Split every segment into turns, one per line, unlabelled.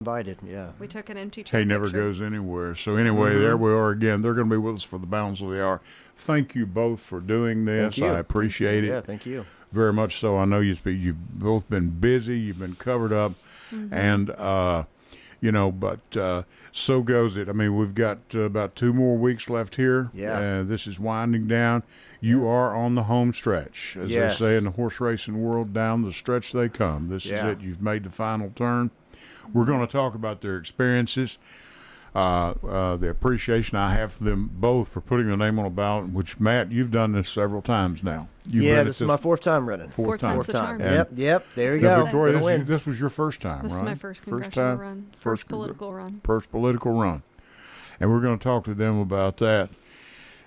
Invited, yeah.
We took an empty chair
He never
picture.
goes anywhere. So anyway, there we are again. They're going to be with us for the balance of the hour. Thank you both for doing this.
Thank you.
I appreciate it.
Yeah, thank you.
Very much so. I know you've both been busy. You've been covered up. And, but so goes it. I mean, we've got about 2 more weeks left here.
Yeah.
This is winding down. You are on the home stretch. As
Yes.
they say in the horse racing world, down the stretch they come. This is it. You've made the final turn. We're going to talk about their experiences, the appreciation I have for them both for putting their name on a ballot, which, Matt, you've done this several times now.
This is my 4th time running.
Fourth time.
time's the charm.
Yep, there you
Now,
go.
Victoria,
Gonna win.
this was your first time,
This
right?
is my first congressional run. First political run.
First political run. And we're going to talk to them about that.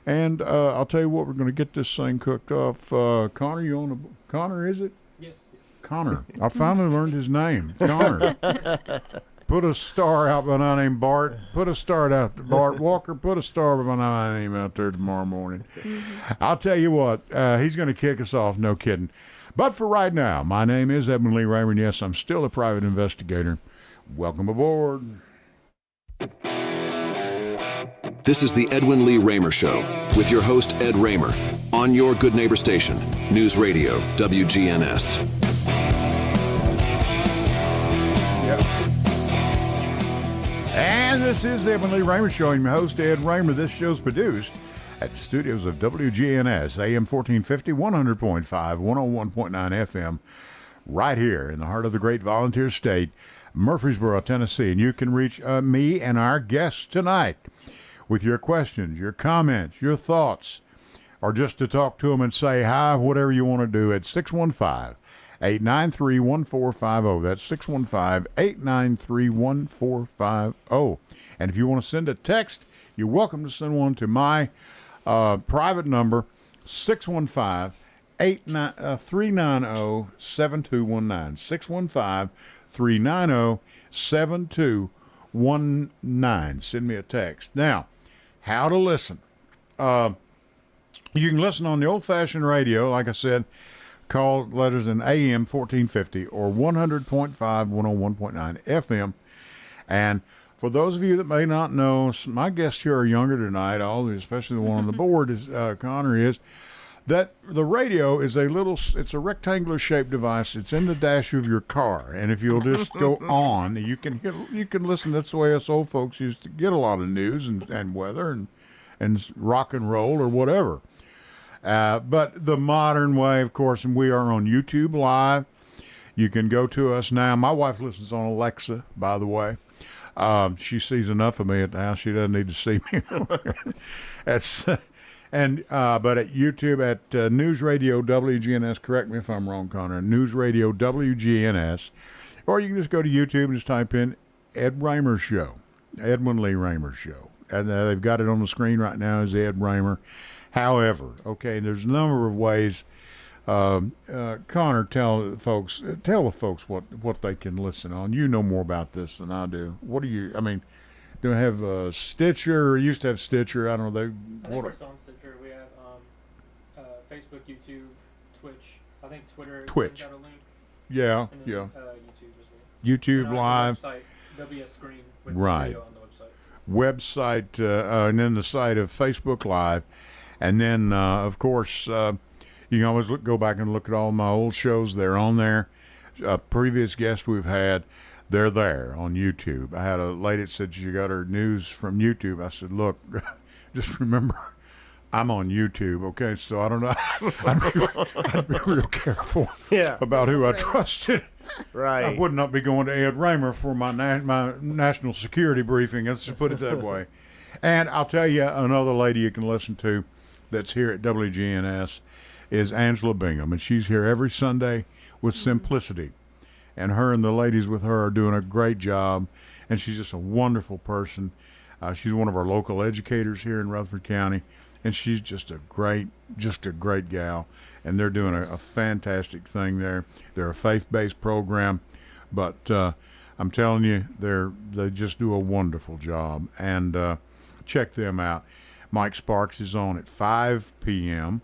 And I'll tell you what, we're going to get this thing cooked off. Connor, you on the... Connor, is it?
Yes.
Connor. I finally learned his name. Connor. Put a star out by my name, Bart. Put a star out, Bart Walker. Put a star by my name out there tomorrow morning. I'll tell you what, he's going to kick us off, no kidding. But for right now, my name is Edwin Lee Raymer, and yes, I'm still a private investigator. Welcome aboard.
This is the Edwin Lee Raymer Show with your host, Ed Raymer, on your Good Neighbor station, News Radio, WGNS.
And this is the Edwin Lee Raymer Show. I'm your host, Ed Raymer. This show's produced at the studios of WGNS, AM 1450, 100.5, 101.9 FM, right here in the heart of the great volunteer state, Murfreesboro, Tennessee. And you can reach me and our guests tonight with your questions, your comments, your thoughts, or just to talk to them and say hi, whatever you want to do, at 615-893-1450. That's 615-893-1450. And if you want to send a text, you're welcome to send one to my private number, 615-390-7219. 615-390-7219. Send me a text. Now, how to listen. You can listen on the old-fashioned radio, like I said, call letters in AM 1450 or 100.5, 101.9 FM. And for those of you that may not know, my guests here are younger tonight, especially the one on the board, is Connor, is that the radio is it's a rectangular shaped device. It's in the dash of your car. And if you'll just go on, you can listen. That's the way us old folks used to get a lot of news and weather and rock and roll or whatever. But the modern way, of course, and we are on YouTube Live. You can go to us now. My wife listens on Alexa, by the way. She sees enough of me at the house. She doesn't need to see me. But at YouTube, at News Radio WGNS, correct me if I'm wrong, Connor, News Radio WGNS, or you can just go to YouTube and just type in Ed Raymer Show, Edwin Lee Raymer Show. And they've got it on the screen right now as Ed Raymer. However, okay, there's a number of ways. Connor, tell the folks what they can listen on. You know more about this than I do. Do I have Stitcher? Used to have Stitcher. I don't know.
We're still on Stitcher. We have Facebook, YouTube, Twitch. I think Twitter.
Twitch.
Got a link.
Yeah,
and then,
yeah.
YouTube as well.
YouTube
and
Live.
Website, there'll be a screen with
Right.
video on the website.
And then the site of Facebook Live. And then, of course, you can always go back and look at all my old shows. They're on there. Previous guests we've had, they're there on YouTube. I had a lady that said she got her news from YouTube. I said, look, just remember, I'm on YouTube, okay? So I don't know. I'd be real careful about who I trusted.
Right.
I would not be going to Ed Raymer for my national security briefing. Let's just put it that way. And I'll tell you, another lady you can listen to that's here at WGNS is Angela Bingham, and she's here every Sunday with Simplicity. And her and the ladies with her are doing a great job, and she's just a wonderful person. She's one of our local educators here in Rutherford County, and she's just a great gal. And they're doing a fantastic thing there. They're a faith-based program, but I'm telling you, they just do a wonderful job. And check them out. Mike Sparks is on at 5 p.m.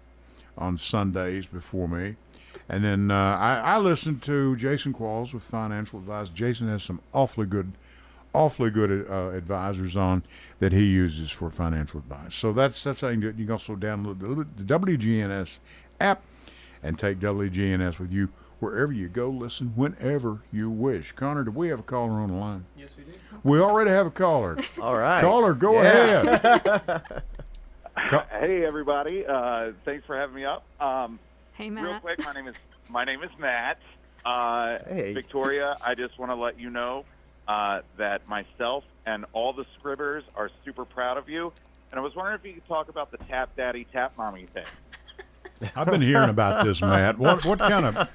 on Sundays before me. And then I listen to Jason Qualls with Financial Advice. Jason has some awfully good awfully good advisors on that he uses for financial advice. So that's how you can do it. You can also download the WGNS app and take WGNS with you wherever you go. Listen whenever you wish. Connor, do we have a caller on the line?
Yes, we do.
We already have a caller.
All right.
Caller, go ahead.
Hey everybody! Thanks for having me up.
Hey, Matt.
Real quick, my name is Matt.
Hey.
Victoria, I just want to let you know that myself and all the Scribbers are super proud of you. And I was wondering if you could talk about the Tap Daddy, Tap Mommy thing.
I've been hearing about this, Matt. What kind of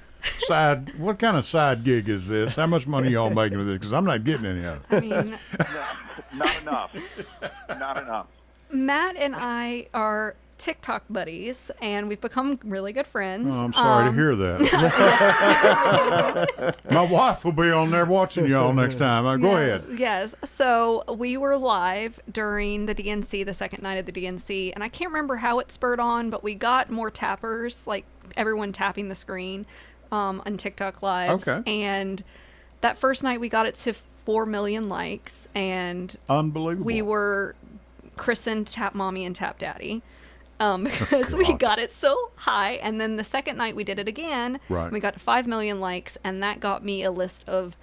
side gig is this? How much money y'all making with this? Because I'm not getting any of it.
I mean,
No, not enough. Not enough.
Matt and I are TikTok buddies, and we've become really good friends.
Oh, I'm sorry to hear that. My wife will be on there watching y'all next time. Go ahead.
Yes. So we were live during the DNC, the second night of the DNC, and I can't remember how it spurred on, but we got more tappers, like everyone tapping the screen on TikTok lives.
Okay.
And that first night we got it to 4 million likes, and
Unbelievable.
we were christened Tap Mommy and Tap Daddy. Because we got it so high. And then the second night we did it again.
Right.
We got to 5 million likes, and that got me a list of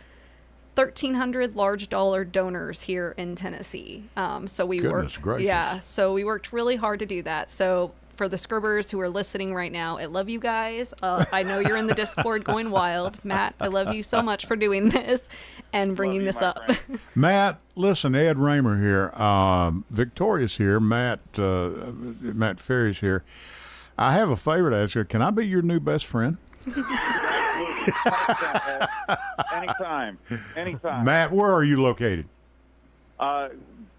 1,300 large dollar donors here in Tennessee. So we
Goodness
worked.
gracious.
Yeah. So we worked really hard to do that. So for the Scribbers who are listening right now, I love you guys. I know you're in the Discord going wild. Matt, I love you so much for doing this and bringing
Love you,
this
my
up.
friend.
Matt, listen, Ed Raymer here. Victoria's here. Matt Ferry's here. I have a favor to ask you. Can I be your new best friend?
Anytime.
Matt, where are you located?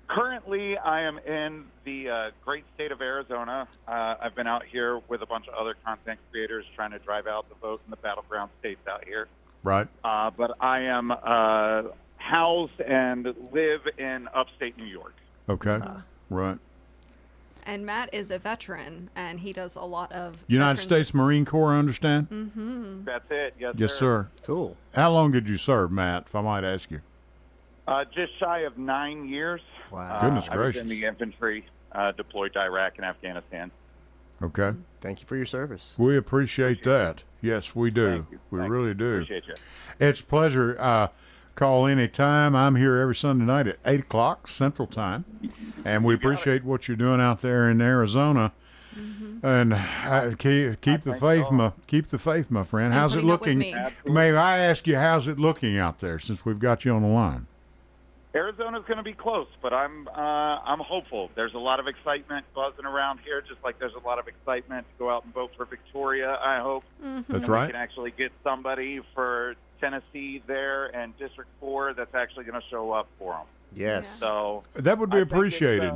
Currently, I am in the great state of Arizona. I've been out here with a bunch of other content creators trying to drive out the vote in the battleground states out here.
Right.
But I am housed and live in upstate New York.
Okay. Right.
And Matt is a veteran, and he does a lot of
United
veterans-
States Marine Corps, I understand?
That's it.
Yes, sir.
Cool.
How long did you serve, Matt, if I might ask you?
Just shy of 9 years.
Wow.
Goodness
I was
gracious.
in the infantry deployed to Iraq and Afghanistan.
Okay.
Thank you for your service.
We appreciate that. Yes, we do.
Thank you.
We
Thank
really
you.
do.
Appreciate you.
It's a pleasure. Call any time. I'm here every Sunday night at 8 o'clock Central Time. And we appreciate what you're doing out there in Arizona. And keep the faith, my friend.
And
How's it
putting up with
looking?
me.
May I ask you, how's it looking out there since we've got you on the line?
Arizona's going to be close, but I'm hopeful. There's a lot of excitement buzzing around here, just like there's a lot of excitement to go out and vote for Victoria, I hope.
That's
And
right.
we can actually get somebody for Tennessee there and District 4 that's actually going to show up for them.
Yes.
So
That would be
I think it's,
appreciated.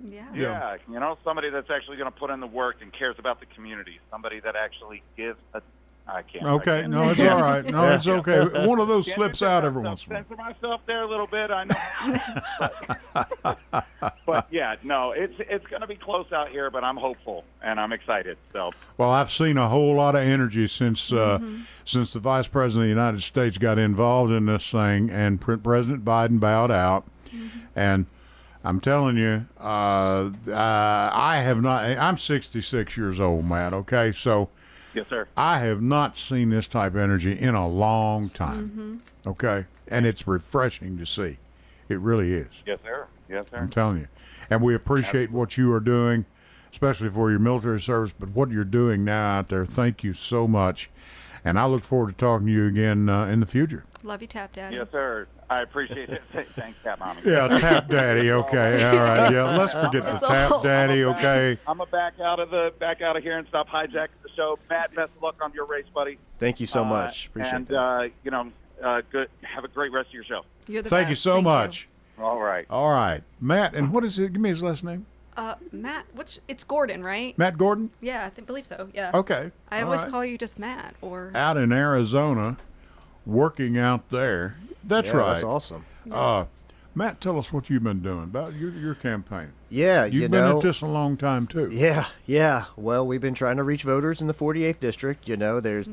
Yeah.
yeah, you know, somebody that's actually going to put in the work and cares about the community. Somebody that actually gives a... I can't.
Okay, no, it's all right. No, it's okay. One of those slips out every once in a while.
Censor myself there a little bit, I know. But yeah, no, it's going to be close out here, but I'm hopeful and I'm excited. So
Well, I've seen a whole lot of energy since the Vice President of the United States got involved in this thing, and President Biden bowed out. And I'm telling you, I have not. I'm 66 years old, Matt. Okay, so.
yes, sir.
I have not seen this type of energy in a long time. Okay? And it's refreshing to see. It really is.
Yes, sir. Yes, sir.
I'm telling you. And we appreciate what you are doing, especially for your military service, but what you're doing now out there. Thank you so much. And I look forward to talking to you again in the future.
Love you, Tap Daddy.
Yes, sir. I appreciate it. Thanks, Tap Mommy.
Yeah, Tap Daddy. Okay. All right. Yeah, let's forget the
It's
Tap
all-
Daddy. Okay.
I'm gonna back out of here and stop hijacking the show. Matt, best of luck on your race, buddy.
Thank you so much. Appreciate
and,
that.
good. Have a great rest of your show.
You're the
Thank you
best.
so much.
All right.
All right. Matt, and what is it? Give me his last name.
Matt, it's Gordon, right?
Matt Gordon?
Yeah, I believe so. Yeah.
Okay.
I
All
always
right.
call you just Matt or.
Out in Arizona, working out there. That's
Yeah,
right.
That's awesome.
Matt, tell us what you've been doing about your campaign.
Yeah,
You've
you
been
know.
at this a long time too.
Yeah. Well, we've been trying to reach voters in the 48th district. You know, there's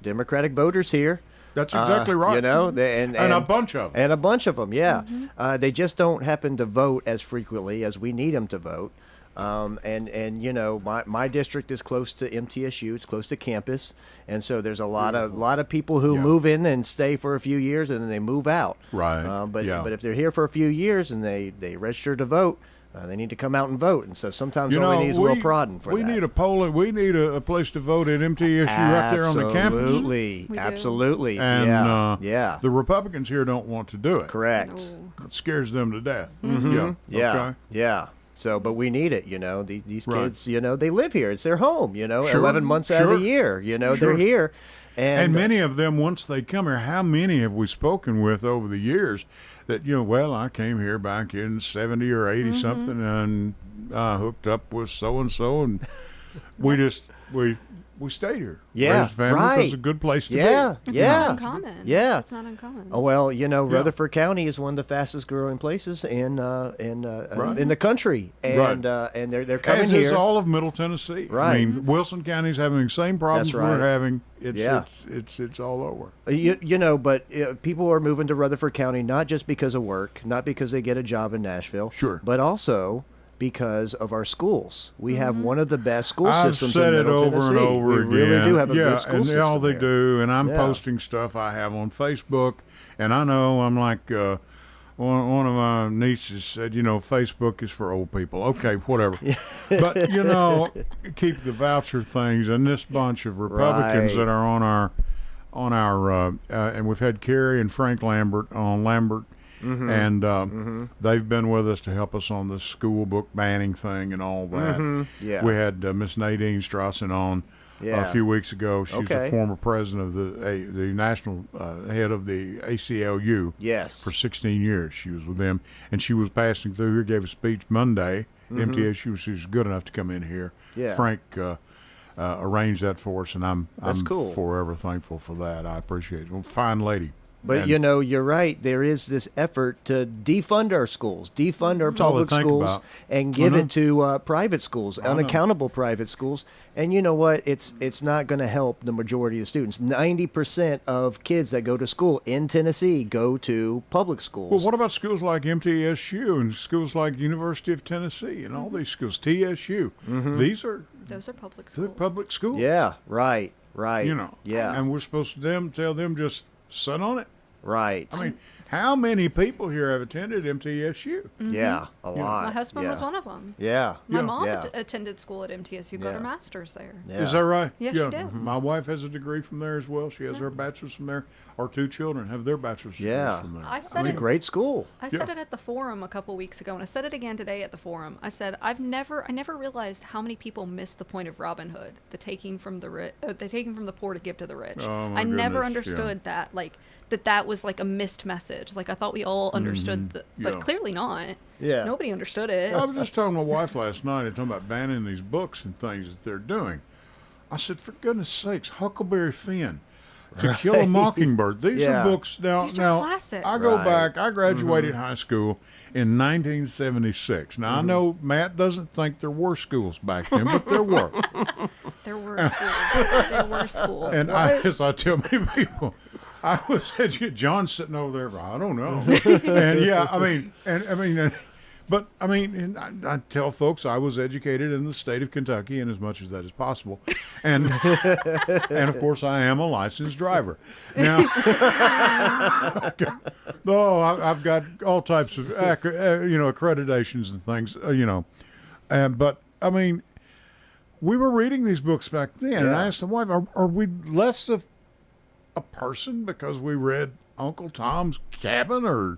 Democratic voters here.
That's exactly right.
You know,
and a bunch of them.
And a bunch of them, yeah. They just don't happen to vote as frequently as we need them to vote. And you know, my district is close to MTSU. It's close to campus, and so there's a lot of people who move in and stay for a few years, and then they move out.
Right.
But if they're here for a few years and they register to vote, they need to come out and vote. And so sometimes all they need is a little prodding for
we
that.
Need a polling. We need a place to vote at MTSU right there on the campus.
Absolutely,
We do.
absolutely.
And
yeah.
the Republicans here don't want to do it.
Correct.
No.
It scares them to death.
Yeah.
Okay.
Yeah. So, but we need it, you know. These
Right.
kids, you know, they live here. It's their home, you know.
Sure.
11 months out of the year, you know,
Sure.
they're here.
And many of them, once they come here, how many have we spoken with over the years that, you know, well, I came here back in 70 or 80 something and hooked up with so-and-so, and we stayed here.
Yeah,
Raised family
right.
because it's a good place to
Yeah,
be.
It's
yeah.
not uncommon.
Yeah.
It's not uncommon.
Oh, well, you know,
Yeah.
Rutherford County is one of the fastest growing places in
Right.
the country, and they're coming
As
here.
is all of Middle Tennessee.
Right.
I mean, Wilson County's having the same problems
That's
we're
right.
having.
Yeah.
It's all over.
You know, but people are moving to Rutherford County not just because of work, not because they get a job in Nashville,
Sure.
but also because of our schools. We have one of the best school
I've
systems
said
in
it
Middle
over
Tennessee.
and over
we
again.
really do have a
yeah,
good school
and
system
all they
here.
do, and I'm
Yeah.
posting stuff I have on Facebook, and I know I'm like one of my nieces said, you know, Facebook is for old people. Okay, whatever. But you know, keep the voucher things and this bunch of Republicans
Right.
that are on our and we've had Kerry and Frank Lambert on Lambert. And they've been with us to help us on the school book banning thing and all that.
Yeah.
We had Miss Nadine Strassen on
Yeah.
a few weeks ago. She's
Okay.
the former president of the national head of the ACLU.
Yes.
For 16 years, she was with them, and she was passing through here. Gave a speech Monday. MTSU. She was good enough to come in here.
Yeah.
Frank arranged that for us, and I'm
cool.
forever thankful for that. I appreciate it. Well, fine lady.
But,
And-
you know, you're right. There is this effort to defund our schools, defund our
all they
public
think
schools,
about.
and give
know.
it to private schools,
know.
unaccountable private schools. And you know what? It's not going to help the majority of the students. 90% of kids that go to school in Tennessee go to public schools.
Well, what about schools like MTSU and schools like University of Tennessee and all these schools, TSU? These are
Those are public
the
schools.
public schools.
Yeah, right.
You know.
Yeah.
And we're supposed to tell them just sit on it.
Right.
I mean, how many people here have attended MTSU?
Yeah, a lot.
My husband
yeah.
was one of them.
Yeah.
My
Yeah.
mom
Yeah.
attended school at MTSU, got
Yeah.
her master's there.
Yeah.
Is that right?
Yeah, she did.
My wife has a degree from there as well. She has her bachelor's from there. Our two children have their bachelor's degrees
Yeah.
from there.
I said
It's a
it.
great school.
I said it at the forum a couple weeks ago, and I said it again today at the forum. I said I never realized how many people miss the point of Robin Hood, the taking from the poor to give to the rich.
Oh, my
I never
goodness,
understood that, like that was like a missed message. Like I thought we all understood, but
yeah.
clearly not.
Yeah.
Nobody understood it.
I was just telling my wife last night, talking about banning these books and things that they're doing. I said, for goodness sakes, Huckleberry Finn, To Kill a Mockingbird. These
Yeah.
are books. Now,
These are classics.
I go
Right.
back. I graduated high school in 1976. Now, I know Matt doesn't think there were schools back then, but there were.
There were schools. There were schools.
And as I tell many people, I was John's sitting over there. I don't know. And yeah, and I tell folks I was educated in the state of Kentucky, and as much as that is possible, and of course I am a licensed driver. Now, I've got all types of accreditations and things, but I mean, we were reading these books back then, and I asked the wife, "Are we less of a person because we read Uncle Tom's Cabin or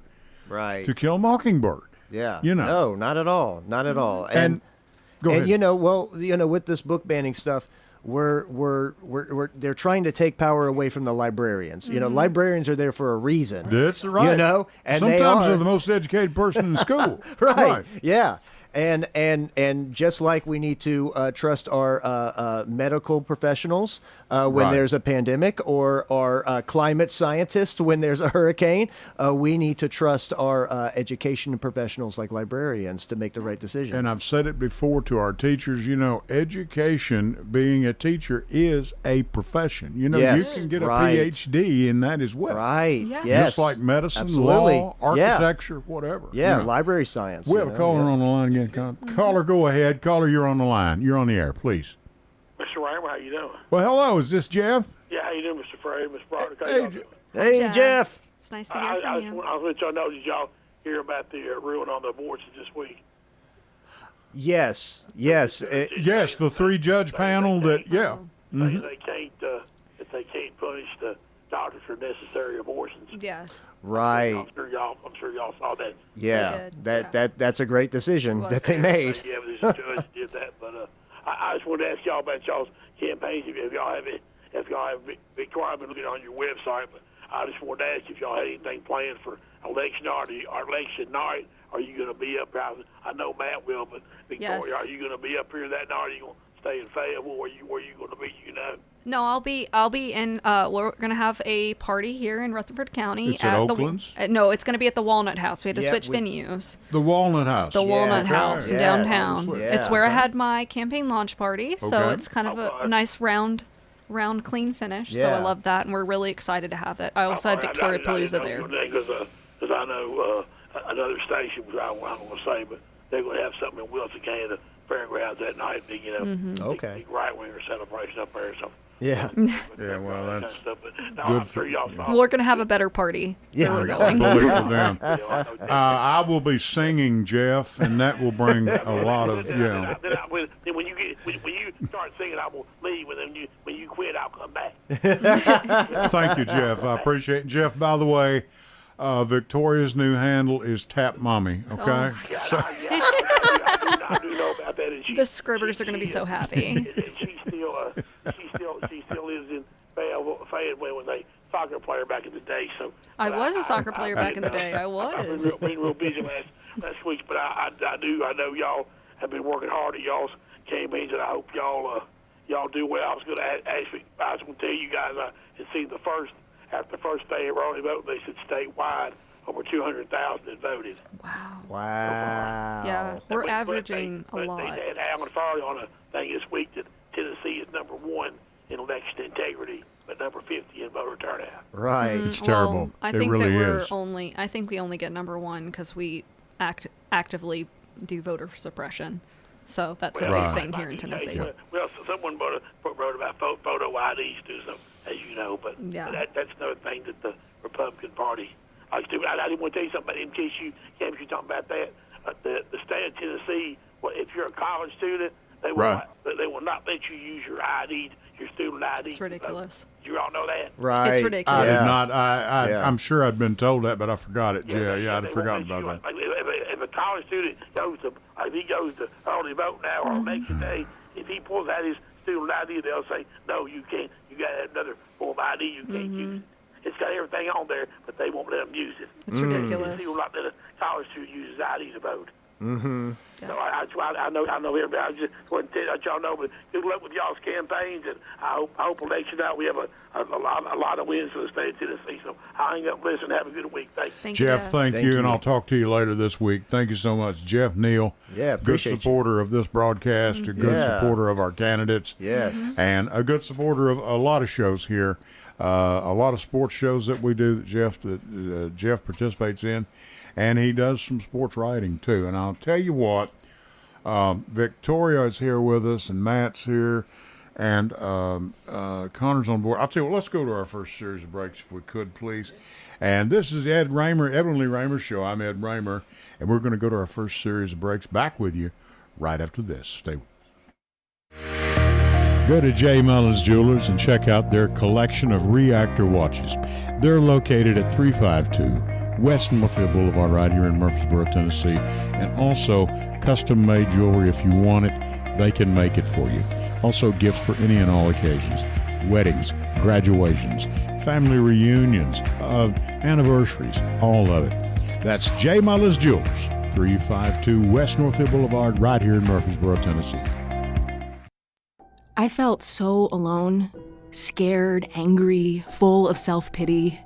Right.
To Kill a Mockingbird?"
Yeah.
You know.
No, not at all. Not at all.
And go ahead.
And with this book banning stuff, they're trying to take power away from the librarians. You know, librarians are there for a reason.
That's right.
You know, and
sometimes
they are
the most educated person in school.
right. Yeah. And just like we need to trust our medical professionals when there's a pandemic, or our climate scientists when there's a hurricane, we need to trust our education professionals like librarians to make the right decision.
And I've said it before to our teachers, education, being a teacher, is a profession. You can get a PhD in that as well.
Right.
Yeah.
Yes.
Just like medicine,
Absolutely.
law, architecture, whatever.
Yeah, library science.
We have a caller on the line again. Caller, go ahead. Caller, you're on the line. You're on the air, please.
Mr. Raymer, how you doing?
Well, hello. Is this Jeff?
Yeah, how you doing, Mr. Frey, Mr. Broderick? How
Hey,
y'all doing?
Hey, Jeff.
It's nice to hear from you.
I was let y'all know, did y'all hear about the ruling on the abortions this week?
Yes.
Yes, the 3-judge panel that,
They can't punish the doctors for necessary abortions.
Yes.
Right.
I'm sure y'all saw that.
Yeah.
did.
That's a great decision
Was.
that they made.
Yeah, but there's a judge that did that. But I just wanted to ask y'all about y'all's campaigns. If y'all have Victoria, I've been looking on your website, but I just wanted to ask if y'all had anything planned for election night. Are you going to be up here? I know Matt will, but Victoria,
Yes.
are you going to be up here that night? Are you going to stay in Fayetteville? Where you going to be?
No, I'll be in. We're gonna have a party here in Rutherford County.
It's at Oakland's?
No, it's gonna be at the Walnut House. We had to switch
we-
venues.
The Walnut House.
The Walnut
Yes.
House in
Yes.
downtown.
Yeah.
It's where I had my campaign launch party, so
Okay.
it's kind of a nice round, clean finish. So
Yeah.
I love that, and we're really excited to have it. I also had Victoria Palooza there.
Because I know another station, I don't want to say, but they're going to have something in Wilson County, the fairgrounds that night. Big,
Okay.
big right-winger celebration up there or something.
Yeah.
Yeah, well,
That kind
that's
of stuff. But no,
good
I'm sure y'all saw
We're gonna have a better party.
Yeah.
Where we're going.
bully for them.
I know
I will be singing, Jeff, and that will bring a lot of,
Then when you start singing, I will leave. And when you quit, I'll come back.
Thank you, Jeff. I appreciate it. Jeff, by the way, Victoria's new handle is Tap Mommy, okay?
I do know about that. And
The Scribbers are gonna be so happy.
She still lives in Fayetteville when they soccer player back in the day. So
I was a soccer player back in the day. I
I've
was.
been real busy last week, but I know y'all have been working hard at y'all's campaigns, and I hope y'all do well. I was going to tell you guys I had seen after the first day of early voting, they said statewide over 200,000 had voted.
Wow.
Yeah, we're averaging a
They
lot.
had Alan Farley on a thing this week that Tennessee is number 1 in election integrity, but number 50 in voter turnout.
Right.
It's terrible.
Well, I
It
think
really
that we're
is.
I think we only get number 1 because we actively do voter suppression. So that's a
Right.
big thing here in Tennessee.
Well, someone wrote about photo IDs too, so as you know, but
Yeah.
that's another thing that the Republican Party likes to do. I didn't want to tell you something in case you talking about that. The state of Tennessee, well, if you're a college student, they will not let you use your ID, your student ID.
It's ridiculous.
You all know that.
Right.
It's ridiculous.
I
Yeah.
did not.
Yeah.
I'm sure I'd been told that, but I forgot it. Yeah, I'd
they
forgotten
won't
about
let
that.
you, if a college student goes to, if he goes to early vote now or election day, if he pulls out his student ID, they'll say, no, you can't. You got to have another form ID. You can't use it. It's got everything on there, but they won't let them use it.
It's ridiculous.
He will not let a college student use his ID to vote.
Mm-hmm.
So I know everybody. I just want to let y'all know, but good luck with y'all's campaigns, and I hope election night we have a lot of wins for the state of Tennessee. So I'll hang up and listen. Have a good week. Thanks.
Thank
Jeff,
you.
thank
Thank
you,
you.
and I'll talk to you later this week. Thank you so much, Jeff Neal.
Yeah,
good
appreciate you.
supporter of this broadcast, a good
Yeah.
supporter of our candidates.
Yes.
And a good supporter of a lot of shows here, a lot of sports shows that we do that Jeff participates in, and he does some sports writing too. And I'll tell you what, Victoria is here with us, and Matt's here, and Connor's on board. I'll tell you what, let's go to our first series of breaks if we could, please. And this is Edwin Lee Raymer Show. I'm Ed Raymer, and we're going to go to our first series of breaks. Back with you right after this. Stay with us. Go to J. Mullins Jewelers and check out their collection of reactor watches. They're located at 352 West Northfield Boulevard right here in Murfreesboro, Tennessee. And also custom-made jewelry. If you want it, they can make it for you. Also gifts for any and all occasions. Weddings, graduations, family reunions, anniversaries, all of it. That's J. Mullins Jewelers, 352 West Northfield Boulevard, right here in Murfreesboro, Tennessee.
I felt so alone, scared, angry, full of self-pity.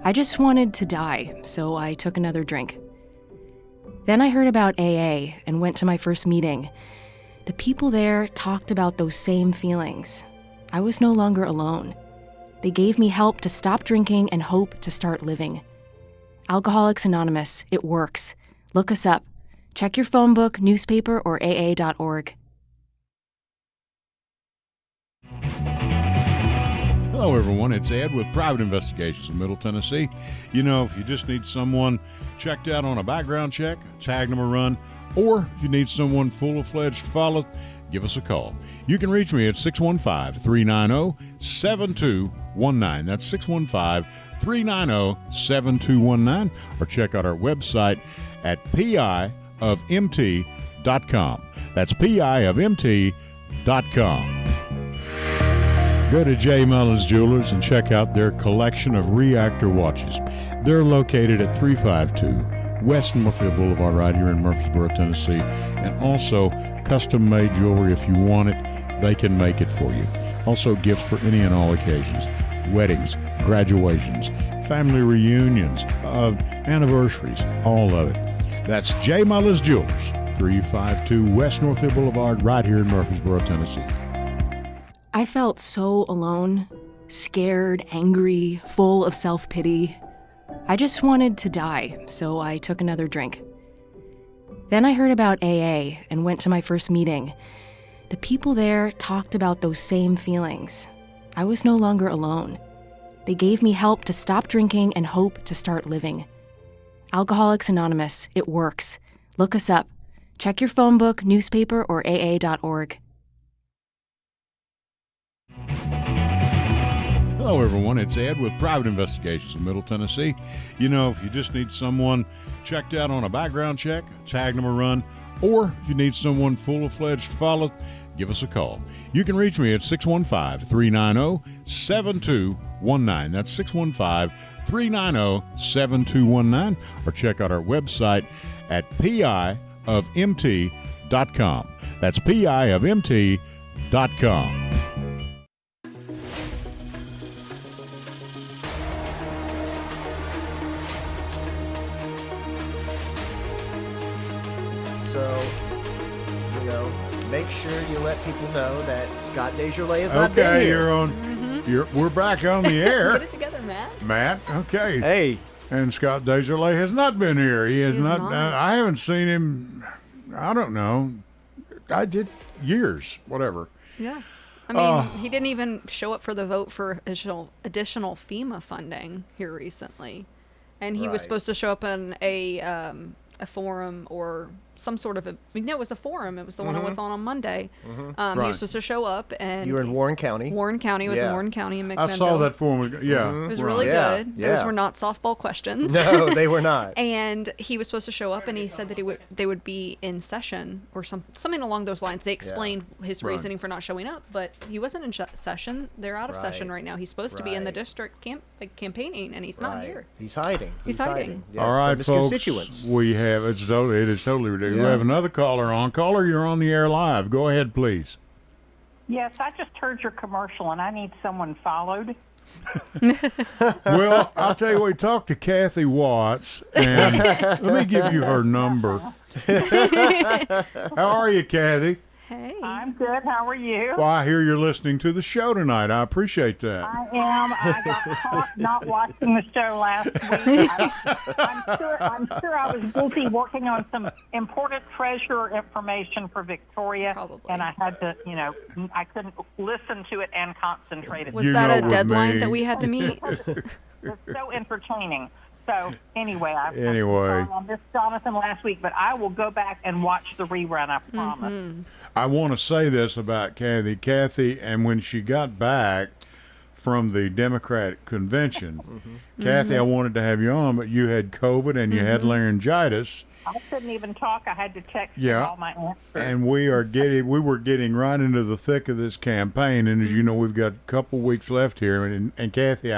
I just wanted to die, so I took another drink. Then I heard about AA and went to my first meeting. The people there talked about those same feelings. I was no longer alone. They gave me help to stop drinking and hope to start living. Alcoholics Anonymous, it works. Look us up. Check your phone book, newspaper, or AA.org.
Hello, everyone. It's Ed with Private Investigations in Middle Tennessee. You know, if you just need someone checked out on a background check, tag them a run, or if you need someone full-fledged to follow, give us a call. You can reach me at 615-390-7219. That's 615-390-7219. Or check out our website at piofmt.com. That's piofmt.com. Go to J. Mullins Jewelers and check out their collection of reactor watches. They're located at 352 West Northfield Boulevard, right here in Murfreesboro, Tennessee. And also custom-made jewelry. If you want it, they can make it for you. Also gifts for any and all occasions. Weddings, graduations, family reunions, anniversaries, all of it. That's J. Mullins Jewelers, 352 West Northfield Boulevard, right here in Murfreesboro, Tennessee.
I felt so alone, scared, angry, full of self-pity. I just wanted to die, so I took another drink. Then I heard about AA and went to my first meeting. The people there talked about those same feelings. I was no longer alone. They gave me help to stop drinking and hope to start living. Alcoholics Anonymous, it works. Look us up. Check your phone book, newspaper, or AA.org.
Hello, everyone. It's Ed with Private Investigations in Middle Tennessee. You know, if you just need someone checked out on a background check, tag them a run, or if you need someone full-fledged to follow, give us a call. You can reach me at 615-390-7219. That's 615-390-7219. Or check out our website at piofmt.com. That's piofmt.com.
So, you know, make sure you let people know that Scott Desjardins has not been
Okay,
here.
you're on. We're back on the air.
Get it together, Matt.
Matt, okay.
Hey,
And Scott Desjardins has not been here. He has
He's
not.
not.
I haven't seen him. I don't know. I did years, whatever.
Yeah. I mean, he didn't even show up for the vote for additional FEMA funding here recently. And he was
Right.
supposed to show up in a forum or some sort of no, it was a forum. It was the one I was on Monday. He
Right.
was supposed to show up, and
you were in Warren County.
Warren County. It was in
Yeah.
Warren County in McMinnville.
I saw that form. Yeah,
It was
right.
really
Yeah,
good. Those
yeah.
were not softball questions.
No, they were not.
And he was supposed to show up, and he said that they would be in session or something along those lines. They explained his
Right.
reasoning for not showing up, but he wasn't in session. They're out of session
Right.
right now. He's supposed to be in the
Right.
district campaigning, and he's not
Right.
here.
He's hiding.
He's hiding.
Yeah,
All right,
from his
folks.
constituents.
We have it is totally ridiculous. We
Yeah.
have another caller on. Caller, you're on the air live. Go ahead, please.
Yes, I just heard your commercial, and I need someone followed.
Well, I'll tell you what. We talked to Kathy Watts, and let me give you her number. How are you, Kathy?
Hey.
I'm good. How are you?
Well, I hear you're listening to the show tonight. I appreciate that.
I am. I got caught not watching the show last week. I'm sure I was busy working on some important treasure information for Victoria,
Probably.
and I had to, I couldn't listen to it and concentrate.
Was
You
that
know
a
with
deadline
me.
that we had to meet?
It's so entertaining. So anyway, I missed Jonathan last week, but I will go back and watch the rerun. I promise.
I want to say this about Kathy. Kathy, and when she got back from the Democratic convention, Kathy, I wanted to have you on, but you had COVID and you had laryngitis.
I couldn't even talk. I had to text
Yeah.
all my answers.
And we were getting right into the thick of this campaign, and as you know, we've got a couple weeks left here. And Kathy,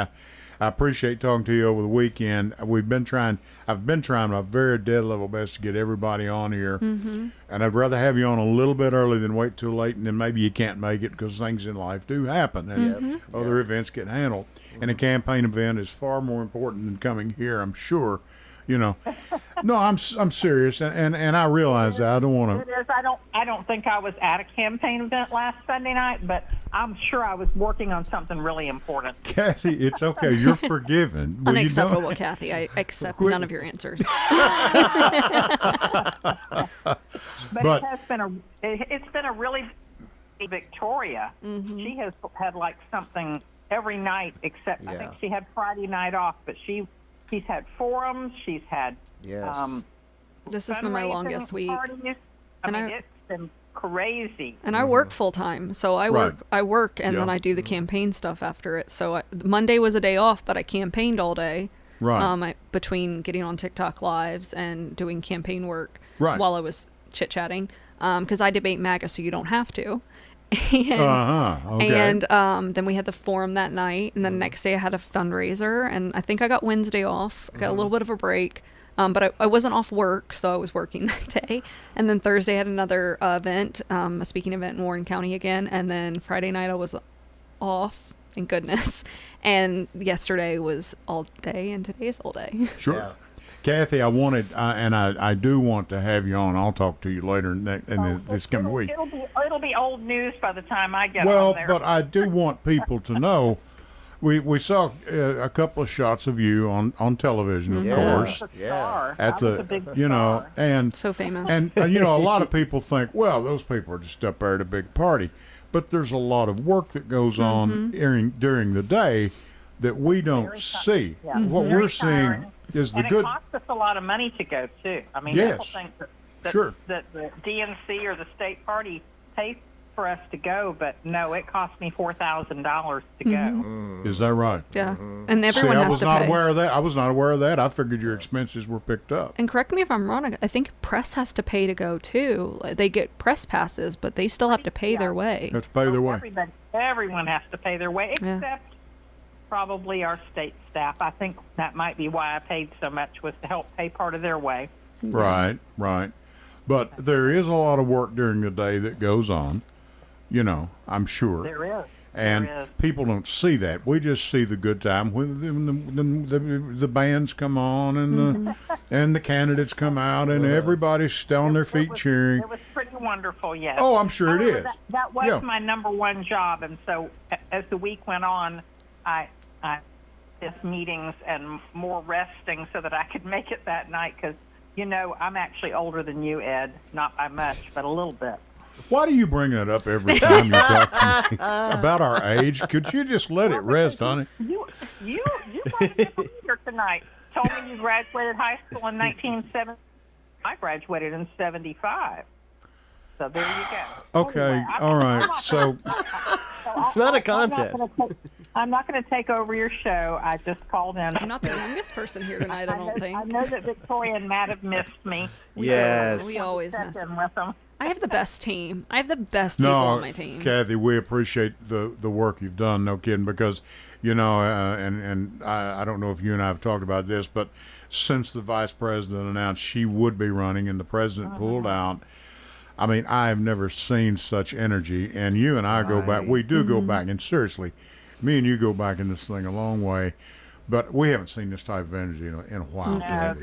I appreciate talking to you over the weekend. I've been trying my very dead level best to get everybody on here. And I'd rather have you on a little bit early than wait too late, and then maybe you can't make it because things in life do happen and other events get handled. And a campaign event is far more important than coming here, I'm sure. No, I'm serious, and I realize that I don't want to.
It is. I don't think I was at a campaign event last Sunday night, but I'm sure I was working on something really important.
Kathy, it's okay. You're forgiven.
Unacceptable, Kathy. I accept none of your answers.
But it's been a really big Victoria. She has had like something every night except I think she had Friday night off, but she's had forums. She's had
this has been my longest week.
Parties. It's been crazy.
And I work full time, so I work, and then I do the campaign stuff after it. So Monday was a day off, but I campaigned all day.
Right.
Between getting on TikTok lives and doing campaign work while I was chit chatting, because I debate MAGA, so you don't have to. And then we had the forum that night, and then the next day I had a fundraiser, and I think I got Wednesday off. I got a little bit of a break, but I wasn't off work, so I was working that day. And then Thursday I had another event, a speaking event in Warren County again, and then Friday night I was off, thank goodness. And yesterday was all day, and today is all day.
Sure. Yeah. Kathy, I wanted, and I do want to have you on. I'll talk to you later this coming week.
It'll be old news by the time I get
on
there.
But I do want people to know. We saw a couple of shots of you on television, of course. At the and
so famous.
And a lot of people think, well, those people are just up there at a big party, but there's a lot of work that goes on during the day that we don't see.
Yeah.
What we're seeing is the good.
It costs us a lot of money to go too. I mean, people think that the DNC or the state party pays for us to go, but no, it cost me $4,000 to go.
Is that right?
Yeah, and everyone has to pay.
I was not aware of that. I was not aware of that. I figured your expenses were picked up.
And correct me if I'm wrong. I think press has to pay to go too. They get press passes, but they still have to pay their way.
They have to pay their way.
Everyone has to pay their way, except probably our state staff. I think that might be why I paid so much, was to help pay part of their way.
Right. But there is a lot of work during the day that goes on, I'm sure.
There is.
And people don't see that. We just see the good time when the bands come on and and the candidates come out and everybody's still on their feet cheering.
It was pretty wonderful, yes.
Oh, I'm sure it is.
That was my number one job, and so as the week went on, I missed meetings and more resting so that I could make it that night because, I'm actually older than you, Ed. Not by much, but a little bit.
Why do you bring that up every time you talk to me about our age? Could you just let it rest, honey?
You brought a different leader tonight. Told me you graduated high school in 1970. I graduated in 75. So there you go.
Okay,
anyway,
all right. So
it's not a contest.
I'm not going to take over your show. I just called in.
I'm not the youngest person here tonight, I don't think.
I know that Victoria and Matt have missed me.
We always miss
them with them.
I have the best team. I have the best people on my team.
Kathy, we appreciate the work you've done, no kidding, because, and I don't know if you and I have talked about this, but since the vice president announced she would be running and the president pulled out, I mean, I have never seen such energy. And you and I go back. We do go back. And seriously, me and you go back in this thing a long way. But we haven't seen this type of energy in a while.
No,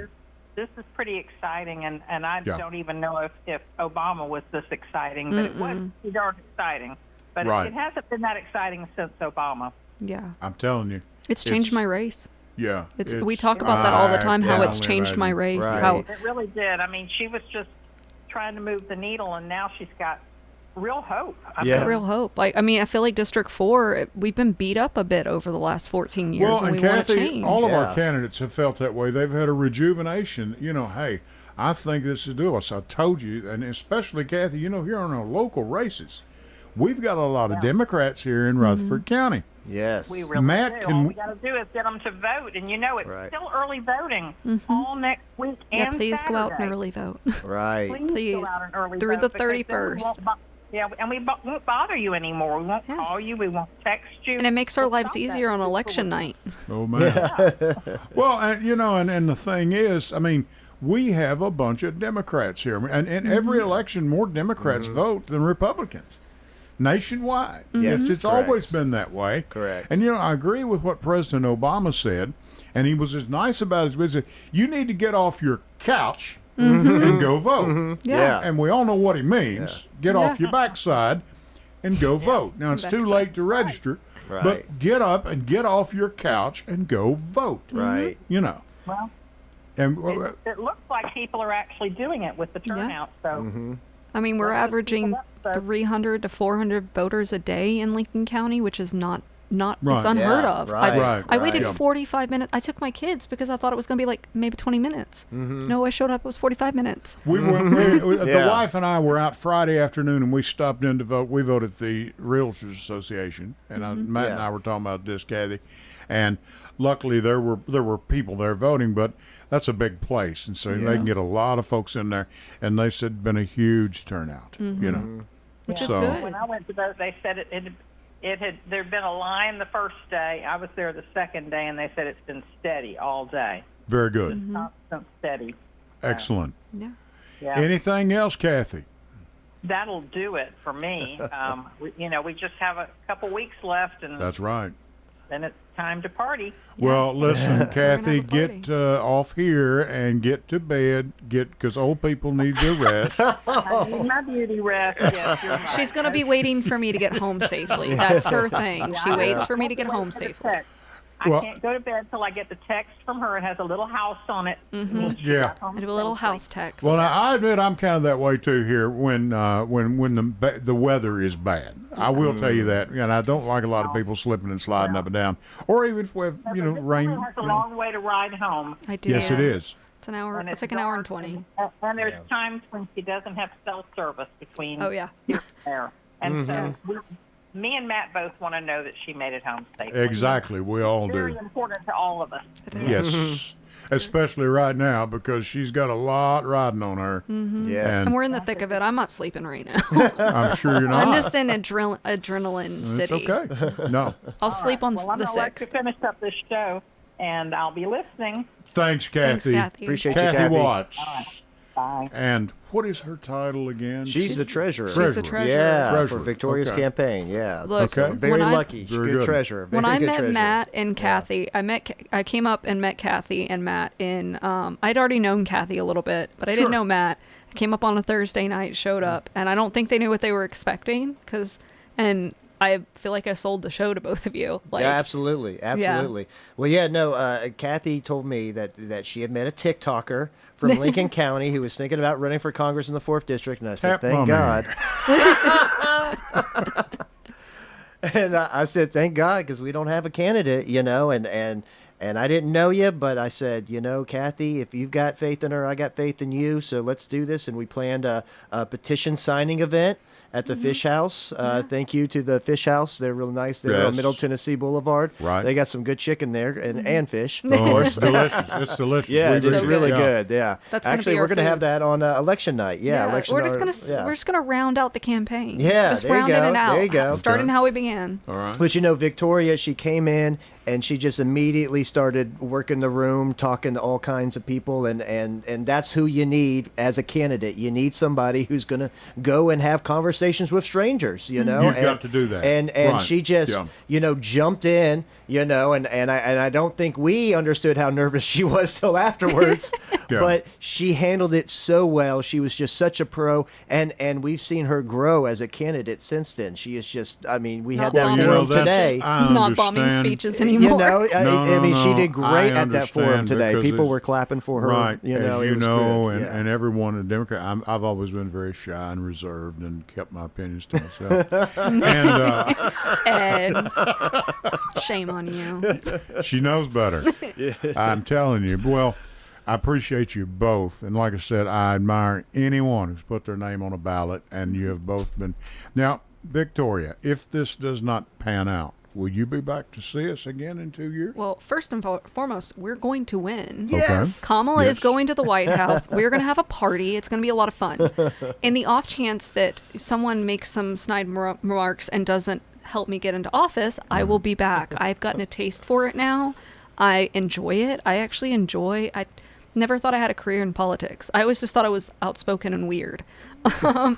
this is pretty exciting. And I don't even know if Obama was this exciting. But it was pretty darn exciting. But it hasn't been that exciting since Obama.
Yeah.
I'm telling you.
It's changed my race.
Yeah.
We talk about that all the time, how it's changed my race.
Right.
It really did. I mean, she was just trying to move the needle, and now she's got real hope.
Real hope. I feel like District 4, we've been beat up a bit over the last 14 years,
well,
and we
Kathy,
want to change.
all of our candidates have felt that way. They've had a rejuvenation. Hey, I think this is doable. So I told you, and especially Kathy, here on our local races, we've got a lot of Democrats here in Rutherford County.
Yes.
We really do. All we got to do is get them to vote. And it's still early voting all next week and
please
Saturday.
go out and early vote.
Right.
Please go out and early
Through
vote
the 31st.
Yeah, and we won't bother you anymore. We won't call you. We won't text you.
And it makes our
We'll
lives
stop
easier
that.
on election night.
Oh, man. Well, and the thing is, I mean, we have a bunch of Democrats here. And in every election, more Democrats vote than Republicans. Nationwide.
Yes,
It's
correct.
always been that way.
Correct.
And, I agree with what President Obama said. And he was as nice about his visit. You need to get off your couch and go vote.
Yeah.
And we all know what he means. Get off your backside and go vote. Now, it's too
Backside.
late to register,
Right.
but get up and get off your couch and go vote.
Right.
Well,
And
it looks like people are actually doing it with the turnout. So
I mean, we're
Well,
averaging
people up, so-
300 to 400 voters a day in Lincoln County, which is not
Right.
it's unheard
Yeah,
of.
right,
Right.
I waited
Yeah.
45 minutes. I took my kids because I thought it was going to be like maybe 20 minutes. No, I showed up. It was 45 minutes.
the
Yeah.
wife and I were out Friday afternoon, and we stopped in to vote. We voted at the Realtors Association, and Matt and
Yeah.
I were talking about this, Kathy. And luckily, there were people there voting, but that's a big place, and so they can get a lot of folks in there. And they said been a huge turnout.
Which is
So-
good.
when I went to vote, they said there'd been a line the first day. I was there the second day, and they said it's been steady all day.
Very good,
Constant steady.
excellent.
Yeah.
Yeah.
Anything else, Kathy?
That'll do it for me. We just have a couple weeks left, and
That's right.
then it's time to party.
Well, listen, Kathy,
have a party.
get off here and get to bed. Because old people need their rest.
I need my beauty rest. Yes, you're right.
She's going to be waiting for me to get home safely. That's her thing. She waits for me to get home safely.
I
Well-
can't go to bed till I get the text from her. It has a little house on it.
Yeah.
I do a little house text.
Well, now, I admit I'm kind of that way too here when the weather is bad. I will tell you that, and I don't like a lot of people slipping and sliding up and down, or even if we have rain.
It has a long way to ride home.
I do.
Yes, it is.
It's an hour.
And
It's like an hour and
dark,
20.
And there's times when she doesn't have cell service between
Oh, yeah.
there. And so me and Matt both want to know that she made it home safely.
Exactly, we all
Very
do.
important to all of us.
Yes, especially right now because she's got a lot riding on her.
Yes.
And we're in the thick of it. I'm not sleeping right now.
I'm sure you're not.
I'm just in adrenaline
It's
city.
okay. No,
I'll sleep on
Well, I'm
the
going to let you
6th.
finish up this show, and I'll be listening.
thanks,
Thanks,
Kathy.
Kathy.
Appreciate you,
Kathy
Kathy.
Watts.
Bye.
And what is her title again?
She's the treasurer.
She's the treasurer.
Yeah,
Treasurer.
for Victoria's
Okay.
campaign. Yeah.
Look,
Okay.
Very
when I-
lucky. She's
Very
good
good.
treasurer. Very
When I
good
met
treasurer.
Matt and Kathy, I came up and met Kathy and Matt in. I'd already known Kathy a little bit, but I
Sure.
didn't know Matt. I came up on a Thursday night, showed up, and I don't think they knew what they were expecting. And I feel like I sold the show to both of you. Like,
Yeah, absolutely, absolutely. Well, yeah, no. Kathy told me that she had met a TikToker from Lincoln County who was thinking about running for Congress in the 4th District, and I said,
Tap
"Thank
my
God." And I said, "Thank God," because we don't have a candidate, and I didn't know you, but I said, Kathy, if you've got faith in her, I got faith in you. So let's do this. And we planned a petition signing event at the Fish House. Thank you to the Fish House. They're really nice. They're
Yes.
on Middle Tennessee Boulevard.
Right.
They got some good chicken there and fish, of
Oh,
course.
it's delicious. It's delicious.
Yeah,
We've
it's
So
really
good.
good. Yeah.
That's gonna
Actually,
be
we're
our
going to have
food.
that on election night. Yeah, election
we're just
night.
gonna we're just gonna round out the campaign.
Yeah,
just
there you
rounding
go,
it out.
there you go.
Starting
Okay.
how we began.
All right.
But Victoria, she came in and she just immediately started working the room, talking to all kinds of people, and that's who you need as a candidate. You need somebody who's going to go and have conversations with strangers,
You've got to do that.
And
Right.
she just, jumped in, and I don't think we understood how nervous she was till afterwards,
Yeah.
but she handled it so well. She was just such a pro, and we've seen her grow as a candidate since then. She is just, we had
Not
that
bombing.
forum today.
I
Not bombing
understand.
speeches anymore.
She did great
I
at that forum
understand
today.
because
People
it's-
were clapping for her.
Right,
it was
and
good. Yeah.
and everyone in Democrat. I've always been very shy and reserved and kept my opinions to myself. And
Ed, shame on you.
she knows better. I'm telling you. Well, I appreciate you both, and like I said, I admire anyone who's put their name on a ballot, and you have both been. Now, Victoria, if this does not pan out, will you be back to see us again in 2 years?
Well, first and foremost, we're going to win.
Yes.
Kamala
Yes.
is going to the White House. We're going to have a party. It's going to be a lot of fun. In the off chance that someone makes some snide remarks and doesn't help me get into office, I will be back. I've gotten a taste for it now. I enjoy it. I actually enjoy. I never thought I had a career in politics. I always just thought I was outspoken and weird. And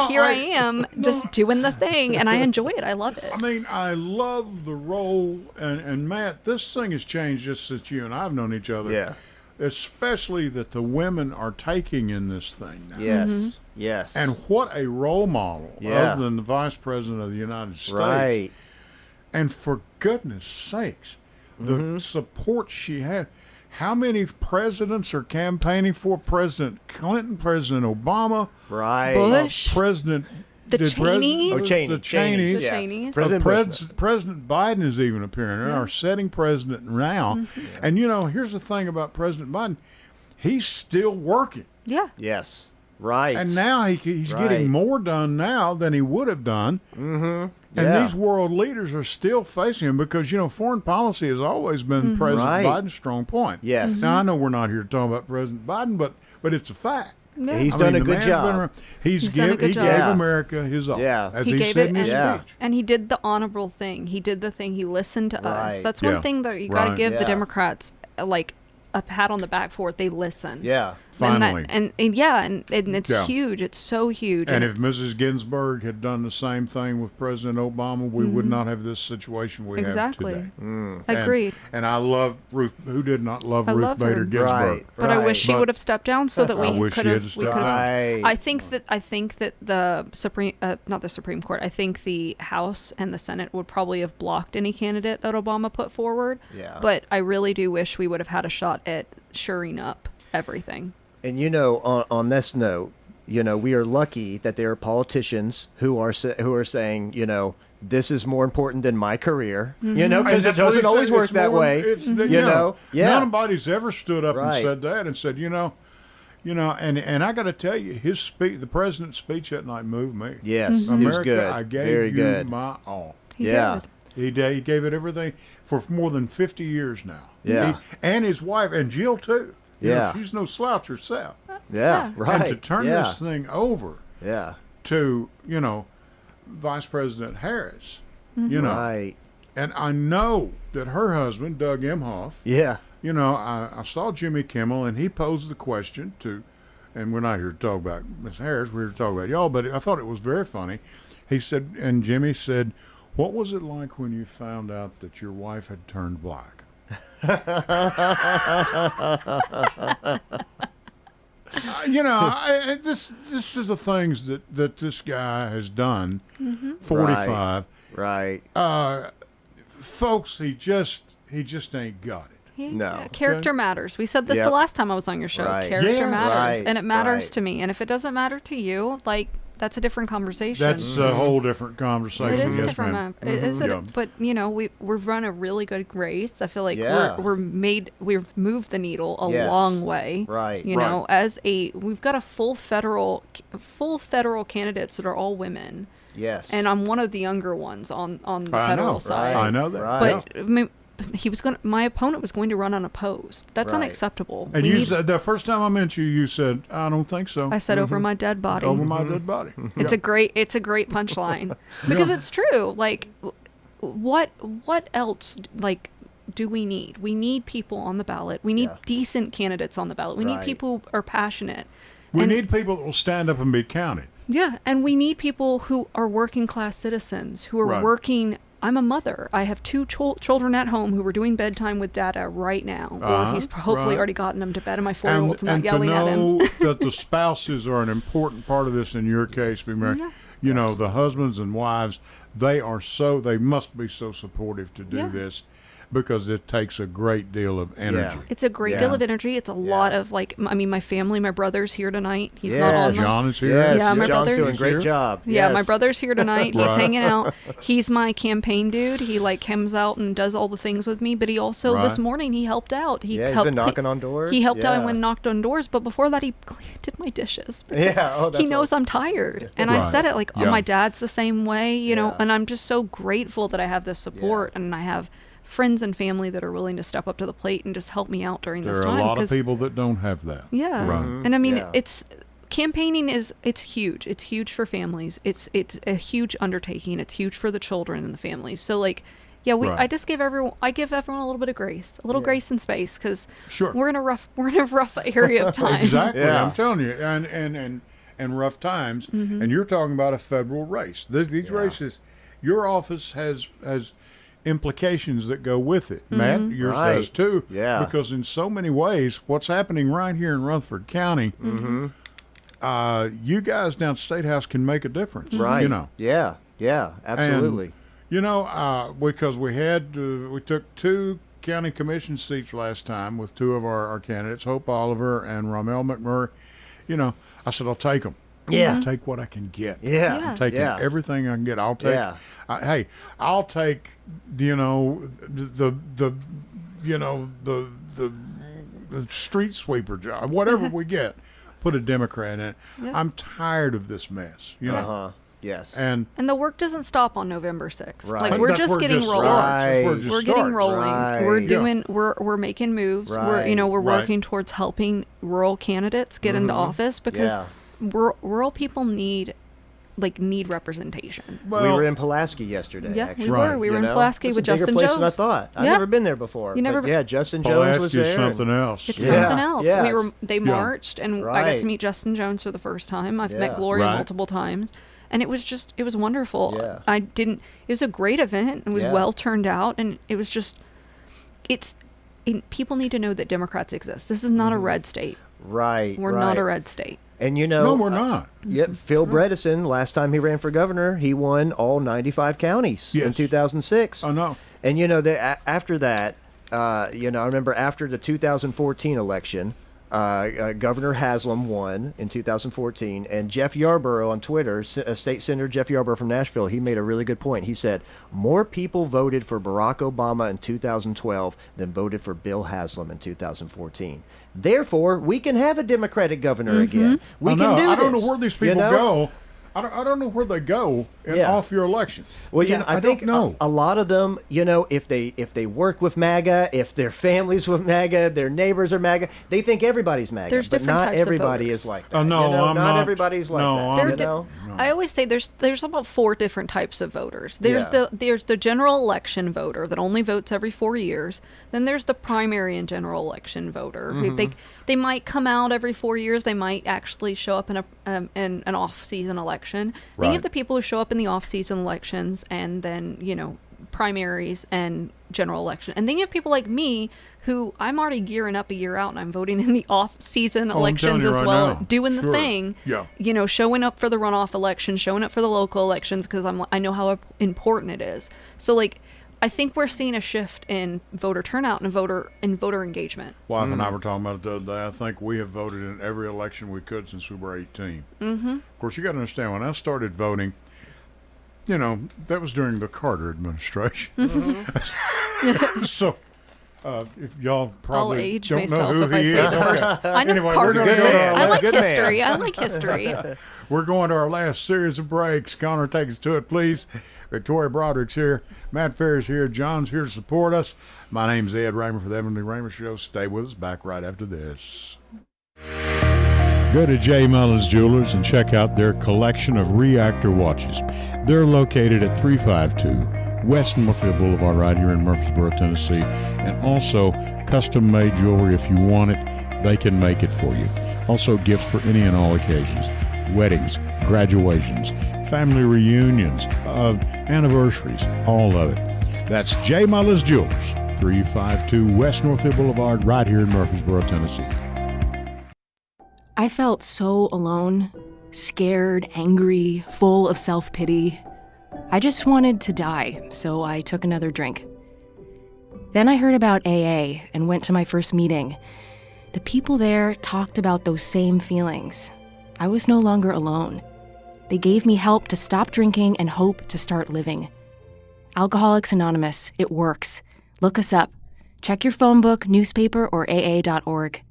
here I am just doing the thing, and I enjoy it. I love it.
I mean, I love the role, and Matt, this thing has changed just since you and I have known each other.
Yeah.
Especially that the women are taking in this thing now.
Yes. Yes.
And what a role model,
Yeah.
other than the Vice President of the United States.
right.
And for goodness sakes, the support she had. How many presidents are campaigning for? President Clinton, President Obama,
Right.
Bush.
President
The Cheneys.
Oh, Cheney.
the Cheneys.
The
yeah.
Cheneys.
President Bush.
President Biden is even appearing there, our setting president now. And here's the thing about President Biden: he's still working,
Yeah.
Yes. Right.
and now he's
Right.
getting more done now than he would have done. And
Yeah.
these world leaders are still facing him because foreign policy has always been President
Right.
Biden's strong point.
Yes.
Now I know we're not here to talk about President Biden, but it's a fact.
Yeah.
He's
I
done
mean,
a
the
good
man's
job.
been around.
He's done a good
He
job.
gave
Yeah.
America his all,
Yeah.
as
He
he
gave
said
it
in his
Yeah.
speech.
And he did the honorable thing. He did the thing. He listened to us.
Right.
That's one
Yeah.
thing that you got to
Right.
give the
Yeah.
Democrats, like a pat on the back for it. They listen.
Yeah.
Finally.
And it's
Yeah.
huge. It's so huge.
And if
it's-
Mrs. Ginsburg had done the same thing with President Obama, we would not have this situation we
Exactly.
have today.
Agreed.
And I love Ruth. Who did not love
I
Ruth
love her.
Bader Ginsburg?
Right.
But I wish she
But-
would have stepped down so that we
I wish
could
she had
have.
stepped
We could have.
Right.
I think that the not the Supreme Court. I think the House and the Senate would probably have blocked any candidate that Obama put forward.
Yeah.
But I really do wish we would have had a shot at shoring up everything.
And on this note, we are lucky that there are politicians who are saying, this is more important than my career, because
And
it
that's what
doesn't
he
always
said,
work
it's
that
more-
way.
it's,
Yeah.
Nobody's ever stood up and
Right.
said that and said, and I got to tell you, his speech, the president's speech that night moved me.
Yes, it
America,
was good.
I gave
Very
you
good.
my all.
He
Yeah.
did.
He gave it everything for more than 50 years now.
Yeah.
And his wife, and Jill too.
Yeah.
She's no slouch herself.
Yeah, right.
And to turn
yeah.
this thing over
Yeah,
to, Vice President Harris,
right.
and I know that her husband, Doug Emhoff,
Yeah,
I saw Jimmy Kimmel, and he posed the question to, and we're not here to talk about Ms. Harris, we're here to talk about y'all, but I thought it was very funny. He said, and Jimmy said, what was it like when you found out that your wife had turned black? This is the things that this guy has done. 45,
right.
folks. He just ain't got it.
No.
Character matters. We said this
Yep.
the last time I was on your show.
Right.
Character
Yes.
matters.
Right,
And it matters
right.
to me. And if it doesn't matter to you, that's a different conversation.
That's a whole different conversation.
It is
yes,
a different.
ma'am.
It is
Yeah.
but we've run a really good race. I feel like
Yeah.
we've moved the needle a
Yes.
long way.
Right.
We've got a full federal candidates that are all women,
Yes.
and I'm one of the younger ones on the
I
federal
know.
side.
I know that.
Right.
But I mean, my opponent was going to run unopposed. That's
Right.
unacceptable.
And
We
you
need-
said the first time I met you, you said, "I don't think so."
I said over my dead body.
Over my dead body.
It's a great punchline because it's true. Like, what else do we need? We need people on the ballot. We need
Yeah.
decent candidates on the ballot. We need
Right.
people who are passionate.
We
And-
need people that will stand up and be counted.
Yeah, and we need people who are working class citizens who are
Right.
working. I'm a mother. I have two children at home who are doing bedtime with Dada right now, or he's hopefully
right.
already gotten them to bed, and my 4-year-old's not
and
yelling
to
at him.
know that the spouses are an important part of this in your case, be married.
Yeah.
The husbands and wives, they must be so supportive to do
Yeah.
this. because it takes a great deal of energy.
It's a great deal of energy. It's a lot of my family. My brother's here tonight. He's not on.
John is here.
Yes.
Yeah, my
John's
brother.
doing a great job.
Yeah, my
Yes.
brother's here tonight. He's
Right.
hanging out. He's my campaign dude. He comes out and does all the things with me. But he also this morning he helped out. He
He's
helped
been knocking on doors.
He helped out and
Yeah.
went and knocked on doors. But before that, he did my dishes.
Yeah. Oh, that's
He knows
awesome.
I'm tired, and I
Right.
said it oh,
Yeah.
my dad's the same way, you know.
Yeah.
And I'm just so grateful that I have this support, and I have friends and family that are willing to step up to the plate and just help me out during
There
this
are
time.
a lot of
'cause-
people that don't have that.
Yeah.
Right.
And I mean,
Yeah.
it's campaigning it's huge. It's huge for families. It's a huge undertaking. It's huge for the children and the families. So
Right.
I just give everyone a little bit of grace, a little grace and space, because
Sure.
we're in a rough area of time.
Exactly.
Yeah.
I'm telling you, and rough times. And you're talking about a federal race. These races, your office has implications that go with it. Matt, yours
Right.
does too.
Yeah.
Because in so many ways, what's happening right here in Rutherford County, you guys down at the State House can make a difference.
Right.
You know.
Yeah. Yeah. Absolutely.
You know, because we took 2 county commission seats last time with 2 of our candidates, Hope Oliver and Ramel McMurray. You know, I said, I'll take them.
Yeah.
I'll take what I can get.
Yeah.
Yeah.
I'm taking
Yeah.
everything I can get. I'll take.
Yeah.
I'll take. You know, the street sweeper job, whatever we get. Put a Democrat in it.
Yeah.
I'm tired of this mess. You know,
Uh-huh. Yes.
and
And the work doesn't stop on November 6th.
Right.
Like we're
that's
just
where it
getting
just
rolling.
starts. That's where it
Right.
just
We're getting
starts.
rolling.
Right.
We're
Yeah.
doing. We're making moves. We're
Right.
we're
Right.
working towards helping rural candidates get into office because
Yeah.
rural people need representation.
We
well,
were in Pulaski yesterday.
Yeah,
actually.
we
Right.
were. We were
You
in
know?
Pulaski
It's
with
a bigger
Justin
place
Jones.
than I thought. I've
Yeah.
never been there before.
You never
but
been-
yeah, Justin Jones was
Pulaski's
there.
something else.
It's
Yeah.
something else.
Yeah,
They
Yeah.
marched, and I got
Right.
to meet Justin Jones for the first time. I've
Yeah.
met Gloria
Right.
multiple times, and it was wonderful.
Yeah.
It was a great event. It was
Yeah.
well turned out, and it was just, people need to know that Democrats exist. This is not a red state.
Right.
We're
right.
not a red state.
And you know,
No, we're not.
Yep, Phil Bredesen, last time he ran for governor, he won all 95 counties in
Yes.
2006.
I know.
And you know, after that, I remember after the 2014 election, Governor Haslam won in 2014, and Jeff Yarborough on Twitter, State Senator Jeff Yarborough from Nashville, he made a really good point. He said, more people voted for Barack Obama in 2012 than voted for Bill Haslam in 2014. Therefore, we can have a Democratic governor again. We
I
can
know.
do
I don't
this,
know where these
you
people
know?
go. I don't know where they go
Yeah.
off your elections.
Well, you
Yeah,
know,
I
I think
don't know.
a lot of them, you know, if they work with MAGA, if their families with MAGA, their neighbors are MAGA, they think everybody's MAGA.
There's
but
different
not
types of
everybody
voters.
is like that.
Oh, no,
you know?
I'm
not
not.
everybody's like
No,
that.
I'm
You
not.
know?
I always say there's about 4 different types of voters. There's
Yeah.
there's the general election voter that only votes every 4 years. Then there's the primary and general election voter. They might come out every 4 years. They might actually show up in an off-season election. Then you
Right.
have the people who show up in the off-season elections, and then primaries and general election. And then you have people like me who I'm already gearing up a year out, and I'm voting in the off-season
I'm telling
elections
you
as
right
well,
now.
doing the
Sure.
thing.
Yeah.
Showing up for the runoff elections, showing up for the local elections, because I know how important it is. So I think we're seeing a shift in voter turnout and voter engagement.
Wife and I were talking about it the other day. I think we have voted in every election we could since we were 18. Mm-hmm. Of course, you got to understand, when I started voting, that was during the Carter administration.
Mm-hmm.
So, if y'all
I'll
probably
age
don't know
myself
who
if I
he
say
is.
the first. I know
Anyway,
Carter
we're
is.
good.
I
That's a
like
good man.
history. I like history.
We're going to our last series of breaks. Connor, take us to it, please. Victoria Broderick's here. Matt Ferry's here. John's here to support us. My name's Ed Raymer for the Edwin Lee Raymer Show. Stay with us. Back right after this. Go to J. Mullins Jewelers and check out their collection of reactor watches. They're located at 352 West Northfield Boulevard right here in Murfreesboro, Tennessee. And also custom-made jewelry. If you want it, they can make it for you. Also gifts for any and all occasions. Weddings, graduations, family reunions, anniversaries, all of it. That's J. Mullins Jewelers, 352 West Northfield Boulevard right here in Murfreesboro, Tennessee.
I felt so alone, scared, angry, full of self-pity. I just wanted to die, so I took another drink. Then I heard about AA and went to my first meeting. The people there talked about those same feelings. I was no longer alone. They gave me help to stop drinking and hope to start living. Alcoholics Anonymous, it works. Look us up. Check your phone book, newspaper, or AA.org.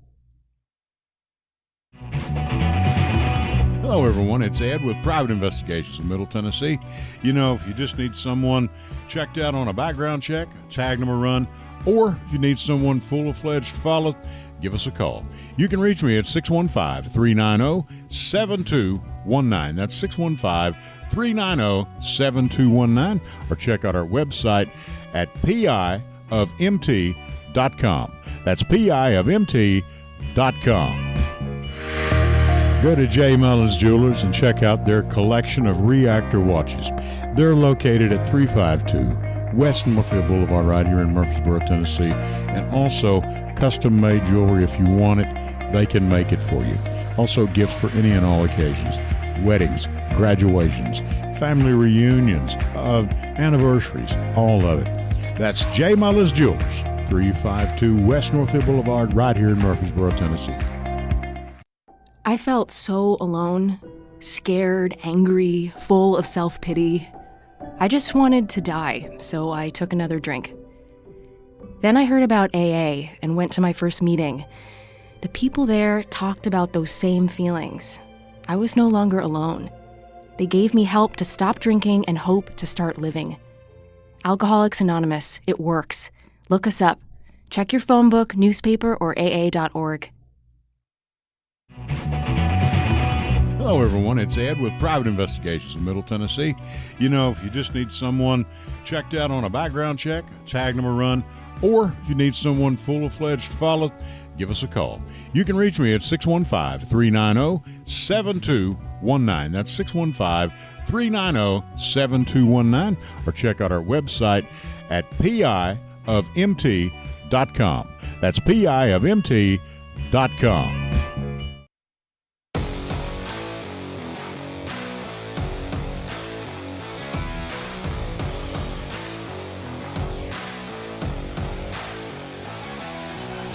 Hello, everyone. It's Ed with Private Investigations in Middle Tennessee. You know, if you just need someone checked out on a background check, tag them a run, or if you need someone full-fledged to follow, give us a call. You can reach me at 615-390-7219. That's 615-390-7219, or check out our website at piofmt.com. That's piofmt.com. Go to J. Mullins Jewelers and check out their collection of reactor watches. They're located at 352 West Northfield Boulevard right here in Murfreesboro, Tennessee. And also custom-made jewelry. If you want it, they can make it for you. Also gifts for any and all occasions. Weddings, graduations, family reunions, anniversaries, all of it. That's J. Mullins Jewelers, 352 West Northfield Boulevard right here in Murfreesboro, Tennessee.
I felt so alone, scared, angry, full of self-pity. I just wanted to die, so I took another drink. Then I heard about AA and went to my first meeting. The people there talked about those same feelings. I was no longer alone. They gave me help to stop drinking and hope to start living. Alcoholics Anonymous, it works. Look us up. Check your phone book, newspaper, or AA.org.
Hello, everyone. It's Ed with Private Investigations in Middle Tennessee. You know, if you just need someone checked out on a background check, tag them a run, or if you need someone full-fledged to follow, give us a call. You can reach me at 615-390-7219. That's 615-390-7219, or check out our website at piofmt.com. That's piofmt.com.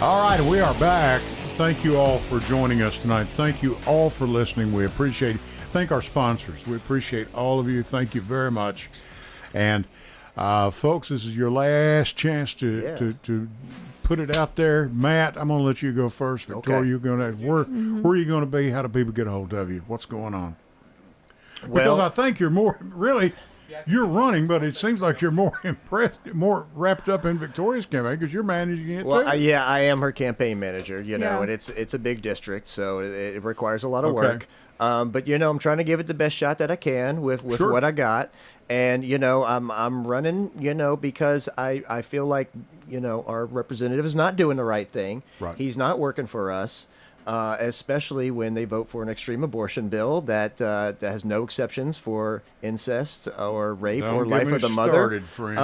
All right, we are back. Thank you all for joining us tonight. Thank you all for listening. We appreciate it. Thank our sponsors. We appreciate all of you. Thank you very much. And folks, this is your last chance to put it out there. Matt, I'm going to let you go first. Victoria,
Okay.
you're going to where are you going to be? How do people get a hold of you? What's going on?
Well,
Because I think you're more really. You're running, but it seems like you're more impressed, more wrapped up in Victoria's campaign because you're managing it
well,
too.
I am her campaign manager, you know,
Yeah.
and it's a big district, so it requires a lot of
Okay.
work. But you know, I'm trying to give it the best shot that I can with
Sure.
what I got, and you know, I'm running, you know, because I feel like, you know, our representative is not doing the right thing.
Right.
He's not working for us. Especially when they vote for an extreme abortion bill that has no exceptions for incest or rape
Don't
or
get
life
me
of the
started,
mother.
friend.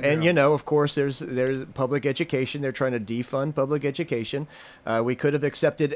And you know, of course, there's public education. They're trying to defund public education. We could have accepted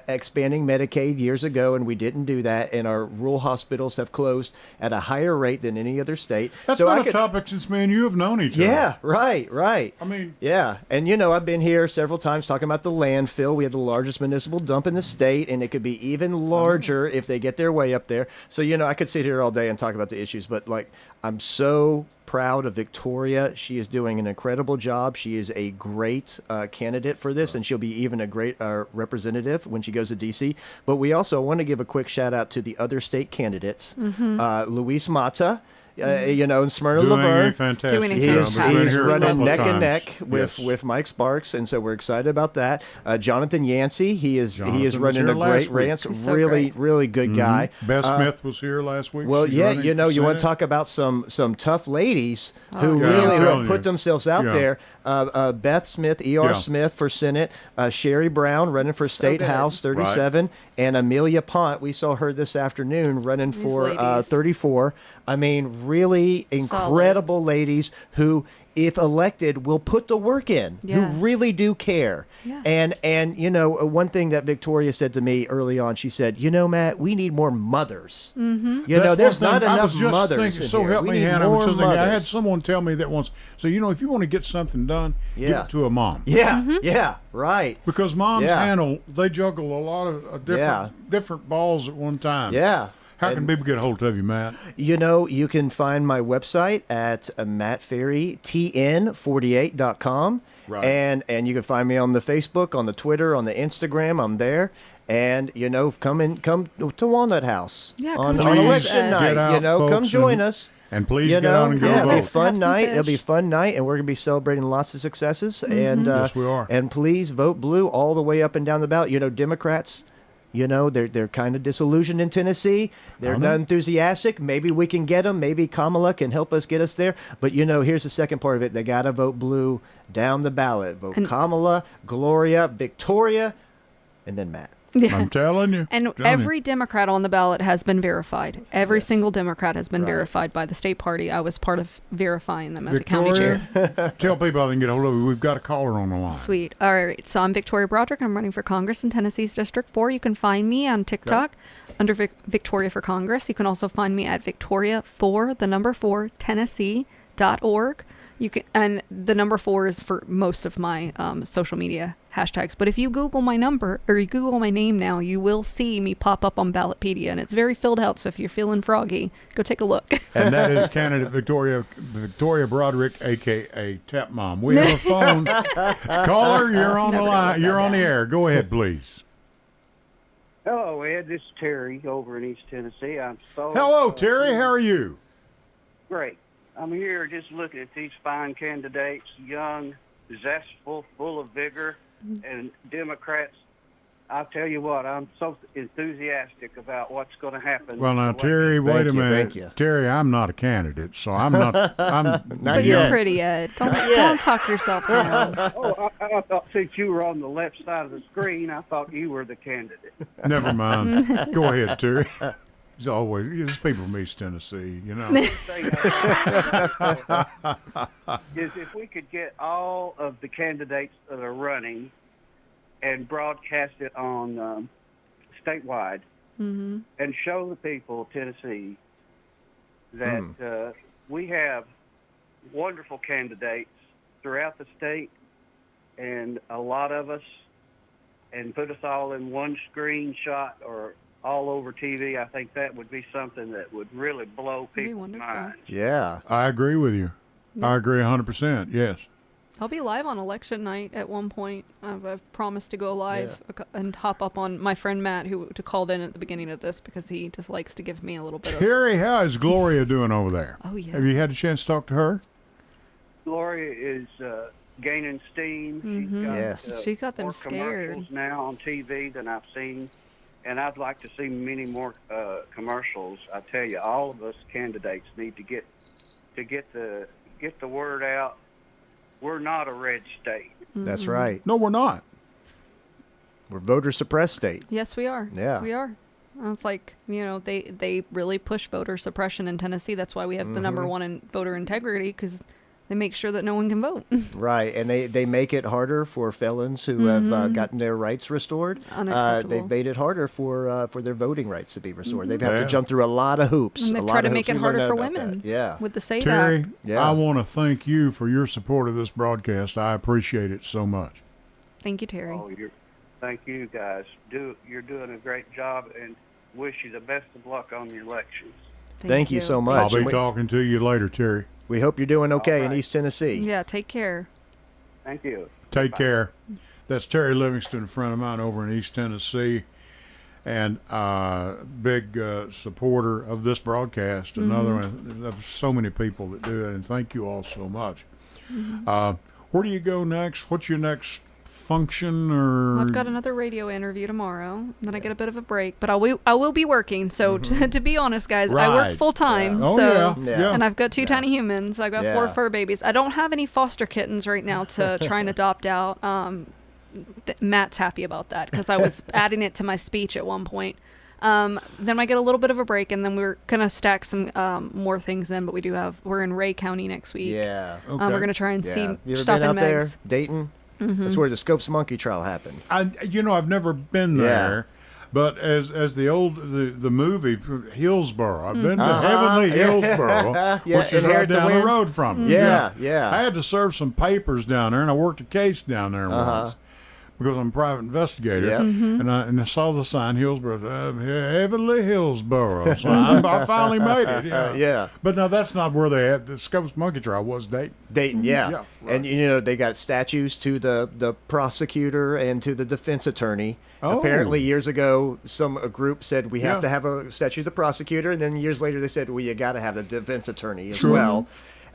expanding Medicaid years ago, and we didn't do that. And our rural hospitals have closed at a higher rate than any other state.
That's
so
been
I
a
could,
topic since me and you have known each
yeah,
other.
right.
I mean,
Yeah, and you know, I've been here several times talking about the landfill. We have the largest municipal dump in the state, and it could be even larger if they get their way up there. So, you know, I could sit here all day and talk about the issues, but like, I'm so proud of Victoria. She is doing an incredible job. She is a great candidate for this, and she'll be even a great representative when she goes to D.C. But we also want to give a quick shout out to the other state candidates. Luis Mata, you know, in Smyrna
doing
Laverne.
a fantastic
Doing a
job.
fantastic
I've been
He's
here a
running
couple of
neck and
times.
neck
Yes.
with Mike Sparks, and so we're excited about that. Jonathan Yancey, he is
Jonathan was
running
here
a
last
great
week.
rant.
He's so
Really,
great.
really good guy.
Beth Smith was here last week.
Well,
She's
yeah,
running
you know,
for
you want to
Senate.
talk about some tough ladies who
Yeah, I'm
really who
telling
have put
you.
themselves out
Yeah.
there. Beth Smith, E.R.
Yeah.
Smith for Senate, Sherry Brown running for State
good.
House 37, and Amelia Pont. We saw her this afternoon running
These
for
ladies.
34. I mean, really incredible ladies who, if elected, will put the work in,
Yes.
who really do care.
Yeah.
And you know, one thing that Victoria said to me early on, she said, you know, Matt, we need more mothers.
Mm-hmm.
You know, there's not
I
enough
was just
mothers
thinking,
in
so
here.
help
We
me,
need
Hannah. I was
more
just thinking, I had
mothers.
someone tell me that once. So, you know, if you want to get something done, give
Yeah.
it to a mom.
Yeah,
Mm-hmm.
yeah, right.
Because moms
Yeah.
they juggle a lot of different balls at one time.
Yeah.
How can people get a hold of you, Matt?
You know, you can find my website at mattferrytn48.com.
Right.
And you can find me on the Facebook, on the Twitter, on the Instagram. I'm there. And, you know, come to Walnut House
Yeah,
on
come join us,
election
Ed.
night.
Get out,
You know, come
folks,
join
and-
us.
And please
You
get
know,
out and go
yeah, it'll be a
vote.
fun
Have some
night. It'll be a
fish.
fun night, and we're going to be celebrating lots of successes.
Mm-hmm.
And
Yes, we are.
And please vote blue all the way up and down the ballot. You know, Democrats, you know, they're kind of disillusioned in Tennessee. They're
I know.
not enthusiastic. Maybe we can get them. Maybe Kamala can help us get us there. But, you know, here's the second part of it. They got to vote blue down the ballot. Vote Kamala, Gloria, Victoria, and then Matt.
I'm telling you.
And
telling
every Democrat on the ballot has been verified. Every
Yes.
single Democrat has been
Right.
verified by the state party. I was part of verifying them as a county chair.
Victoria, tell people how they can get a hold of you. We've got a caller on the line.
Sweet. All right. So I'm Victoria Broderick. I'm running for Congress in Tennessee's District 4. You can find me on TikTok under Victoria for Congress. You can also find me at Victoria4 Tennessee.org. You can, and the number 4 is for most of my social media hashtags. But if you Google my number or you Google my name now, you will see me pop up on Ballotpedia, and it's very filled out. So if you're feeling froggy, go take a look.
And that is candidate Victoria Broderick, a.k.a. Tap Mom. We have a phone. Caller, you're on the
Never
line.
wrote
You're
that
on the
down.
air. Go ahead, please.
Hello, Ed. This is Terry over in East Tennessee. I'm so
Hello, Terry. How are you?
Great. I'm here just looking at these fine candidates, young, zestful, full of vigor, and Democrats. I'll tell you what, I'm so enthusiastic about what's going to happen.
Well, now,
with the
Terry, wait a
Thank you,
minute.
thank you.
Terry, I'm not a candidate, so I'm not. I'm
But
yet.
you're pretty, Ed. Don't talk yourself down.
election. Oh, I thought since you were on the left side of the screen, I thought you were the candidate.
Never mind. Go ahead, Terry. There's always there's people from East Tennessee, you know.
Is if we could get all of the candidates that are running and broadcast it on statewide and show the people of Tennessee that we have wonderful candidates throughout the state, and a lot of us, and put us all in one screenshot or all over TV. I think that would be something that would really blow
be
people's
wonderful.
minds.
Yeah.
I agree with you. I agree 100%. Yes.
I'll be live on election night at one point. I've promised to go live and hop up on my friend Matt, who called in at the beginning of this because he just likes to give me a little bit of.
Terry, how is Gloria doing over there?
Oh, yeah.
Have you had a chance to talk to her?
Gloria is gaining steam. She's got,
Yes.
She got them
more
scared.
commercials now on TV than I've seen, and I'd like to see many more commercials. I tell you, all of us candidates need to get the word out. We're not a red state.
That's right.
No, we're not.
We're voter suppressed state.
Yes, we are.
Yeah.
We are. It's like, you know, they really push voter suppression in Tennessee. That's why we have the number one in voter integrity, because they make sure that no one can vote.
Right, and they make it harder for felons who have gotten their rights restored.
Unacceptable.
They've made it harder for their voting rights to be restored. They've had
Yeah.
to jump through a lot of hoops.
And they
a lot
try
of
to make
hoops.
it
We learned
harder for
about
women.
that. Yeah.
With the SAVE
Terry,
Act.
Yeah.
I want to thank you for your support of this broadcast. I appreciate it so much.
Thank you, Terry.
Oh, thank you guys. You're doing a great job, and wish you the best of luck on your elections.
Thank you so much.
I'll
And
be talking to you later, Terry.
we hope you're doing okay in
right.
East Tennessee.
Yeah, take care.
Thank you.
Take care. That's Terry Livingston, a friend of mine over in East Tennessee, and big supporter of this broadcast. Another one. There's so many people that do it, and thank you all so much. Where do you go next? What's your next function? Or
I've got another radio interview tomorrow. Then I get a bit of a break, but I will be working. So to be honest, guys, I work
Right.
full time.
Oh,
so
yeah.
and I've got 2 tiny humans. I've got 4
Yeah.
fur babies. I don't have any foster kittens right now to try and adopt out. Matt's happy about that because I was adding it to my speech at one point. Then I get a little bit of a break, and then we're gonna stack some more things in. But we're in Ray County next week.
Yeah.
Okay.
We're gonna try and
Yeah.
see
You ever
stuff
been
in
out there,
Meg's.
Dayton? That's where the Scopes Monkey Trial happened.
I've never been there. But as the movie Hillsborough, I've been to Heavenly Hillsborough, which is right down the road from us.
Yeah.
I had to serve some papers down there, and I worked a case down there once because I'm a private investigator.
Yep.
And I saw the sign Hillsborough, Heavenly Hillsborough. So I finally made it.
Yeah.
But no, that's not where they had the Scopes Monkey Trial was.
Dayton, yeah.
Yeah, right.
And they got statues to the prosecutor and to the defense attorney.
Oh.
Apparently, years ago, a group said we have to have a statue of the prosecutor, and then years later they said, well, you got to have the defense attorney as well.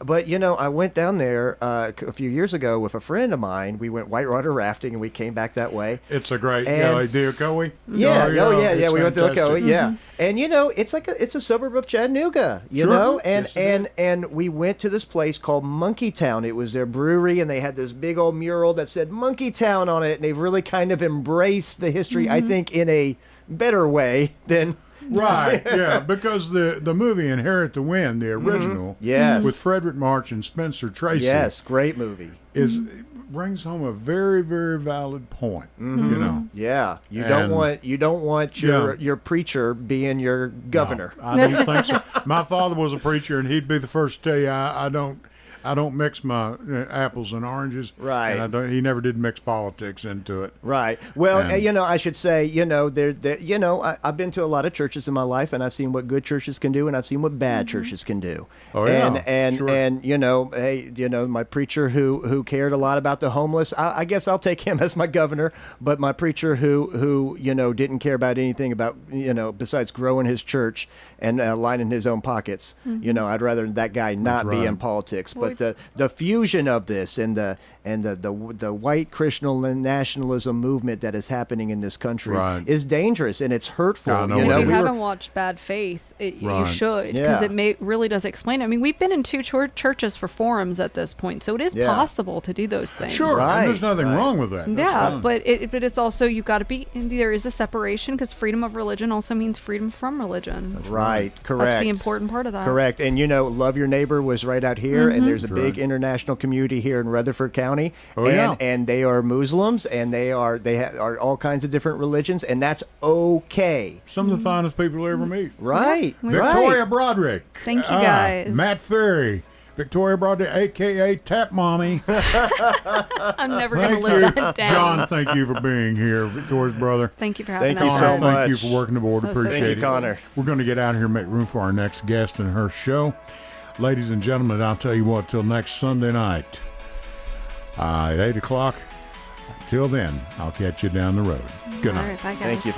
But I went down there a few years ago with a friend of mine. We went whitewater rafting, and we came back that way.
It's a great,
And-
Ocoee.
Yeah,
it's
we went to
fantastic.
Ocoee, yeah. And it's a suburb of Chattanooga, you
Sure.
know, and
Yes, it
and we went to this place called Monkey Town. It was their brewery, and they had this big old mural that said Monkey Town on it, and they've really kind of embraced the history, I think, in a better way than.
Right, yeah, because the movie Inherit the Wind, the original,
Yes.
with Frederick March and Spencer Tracy,
Yes, great movie.
brings home a very, very valid point. You know,
Yeah, you
And-
don't want your preacher being your governor.
I don't think so. My father was a preacher, and he'd be the first to tell you, I don't mix my apples and oranges.
Right.
And he never did mix politics into it.
Right. Well,
And-
I should say, I've been to a lot of churches in my life, and I've seen what good churches can do, and I've seen what bad churches can do.
Oh, yeah.
And
Sure.
hey, my preacher who cared a lot about the homeless, I guess I'll take him as my governor. But my preacher who didn't care about anything about besides growing his church and lining his own pockets, I'd rather that guy not be
right.
in politics. But the fusion of this and the white Christian nationalism movement that is happening in this country
Right.
is dangerous, and it's hurtful.
I know
And
it
if
is.
you haven't watched Bad Faith, you
Right.
should, because
Yeah.
it really does explain it. I mean, we've been in two churches for forums at this point, so it is
Yeah.
possible to do those things.
Sure,
Right,
and there's nothing
right.
wrong with that. That's
Yeah,
fine.
but it's also you got to be. There is a separation because freedom of religion also means freedom from religion.
Right, correct.
That's the important part of that.
Correct. And love your neighbor was right out here, and there's a big international community here in Rutherford County.
Oh, yeah.
And they are Muslims, and they are all kinds of different religions, and that's okay.
Some of the finest people you'll ever meet.
Right.
Victoria
Right.
Broderick.
Thank you, guys.
Matt Ferry. Victoria Broderick, a.k.a. Tap Mommy.
I'm never going to
Thank
live
you.
that down.
John, thank you for being here. Victoria's brother.
Thank you for having
Thank you
us.
so
Connor,
much.
thank you for working the board.
So
Appreciate
Thank
it.
you, Connor.
We're going to get out of here and make room for our next guest and her show. Ladies and gentlemen, I'll tell you what, till next Sunday night at 8 o'clock. Till then, I'll catch you down the road. Good
All
night.
right, bye, guys.
Thank you.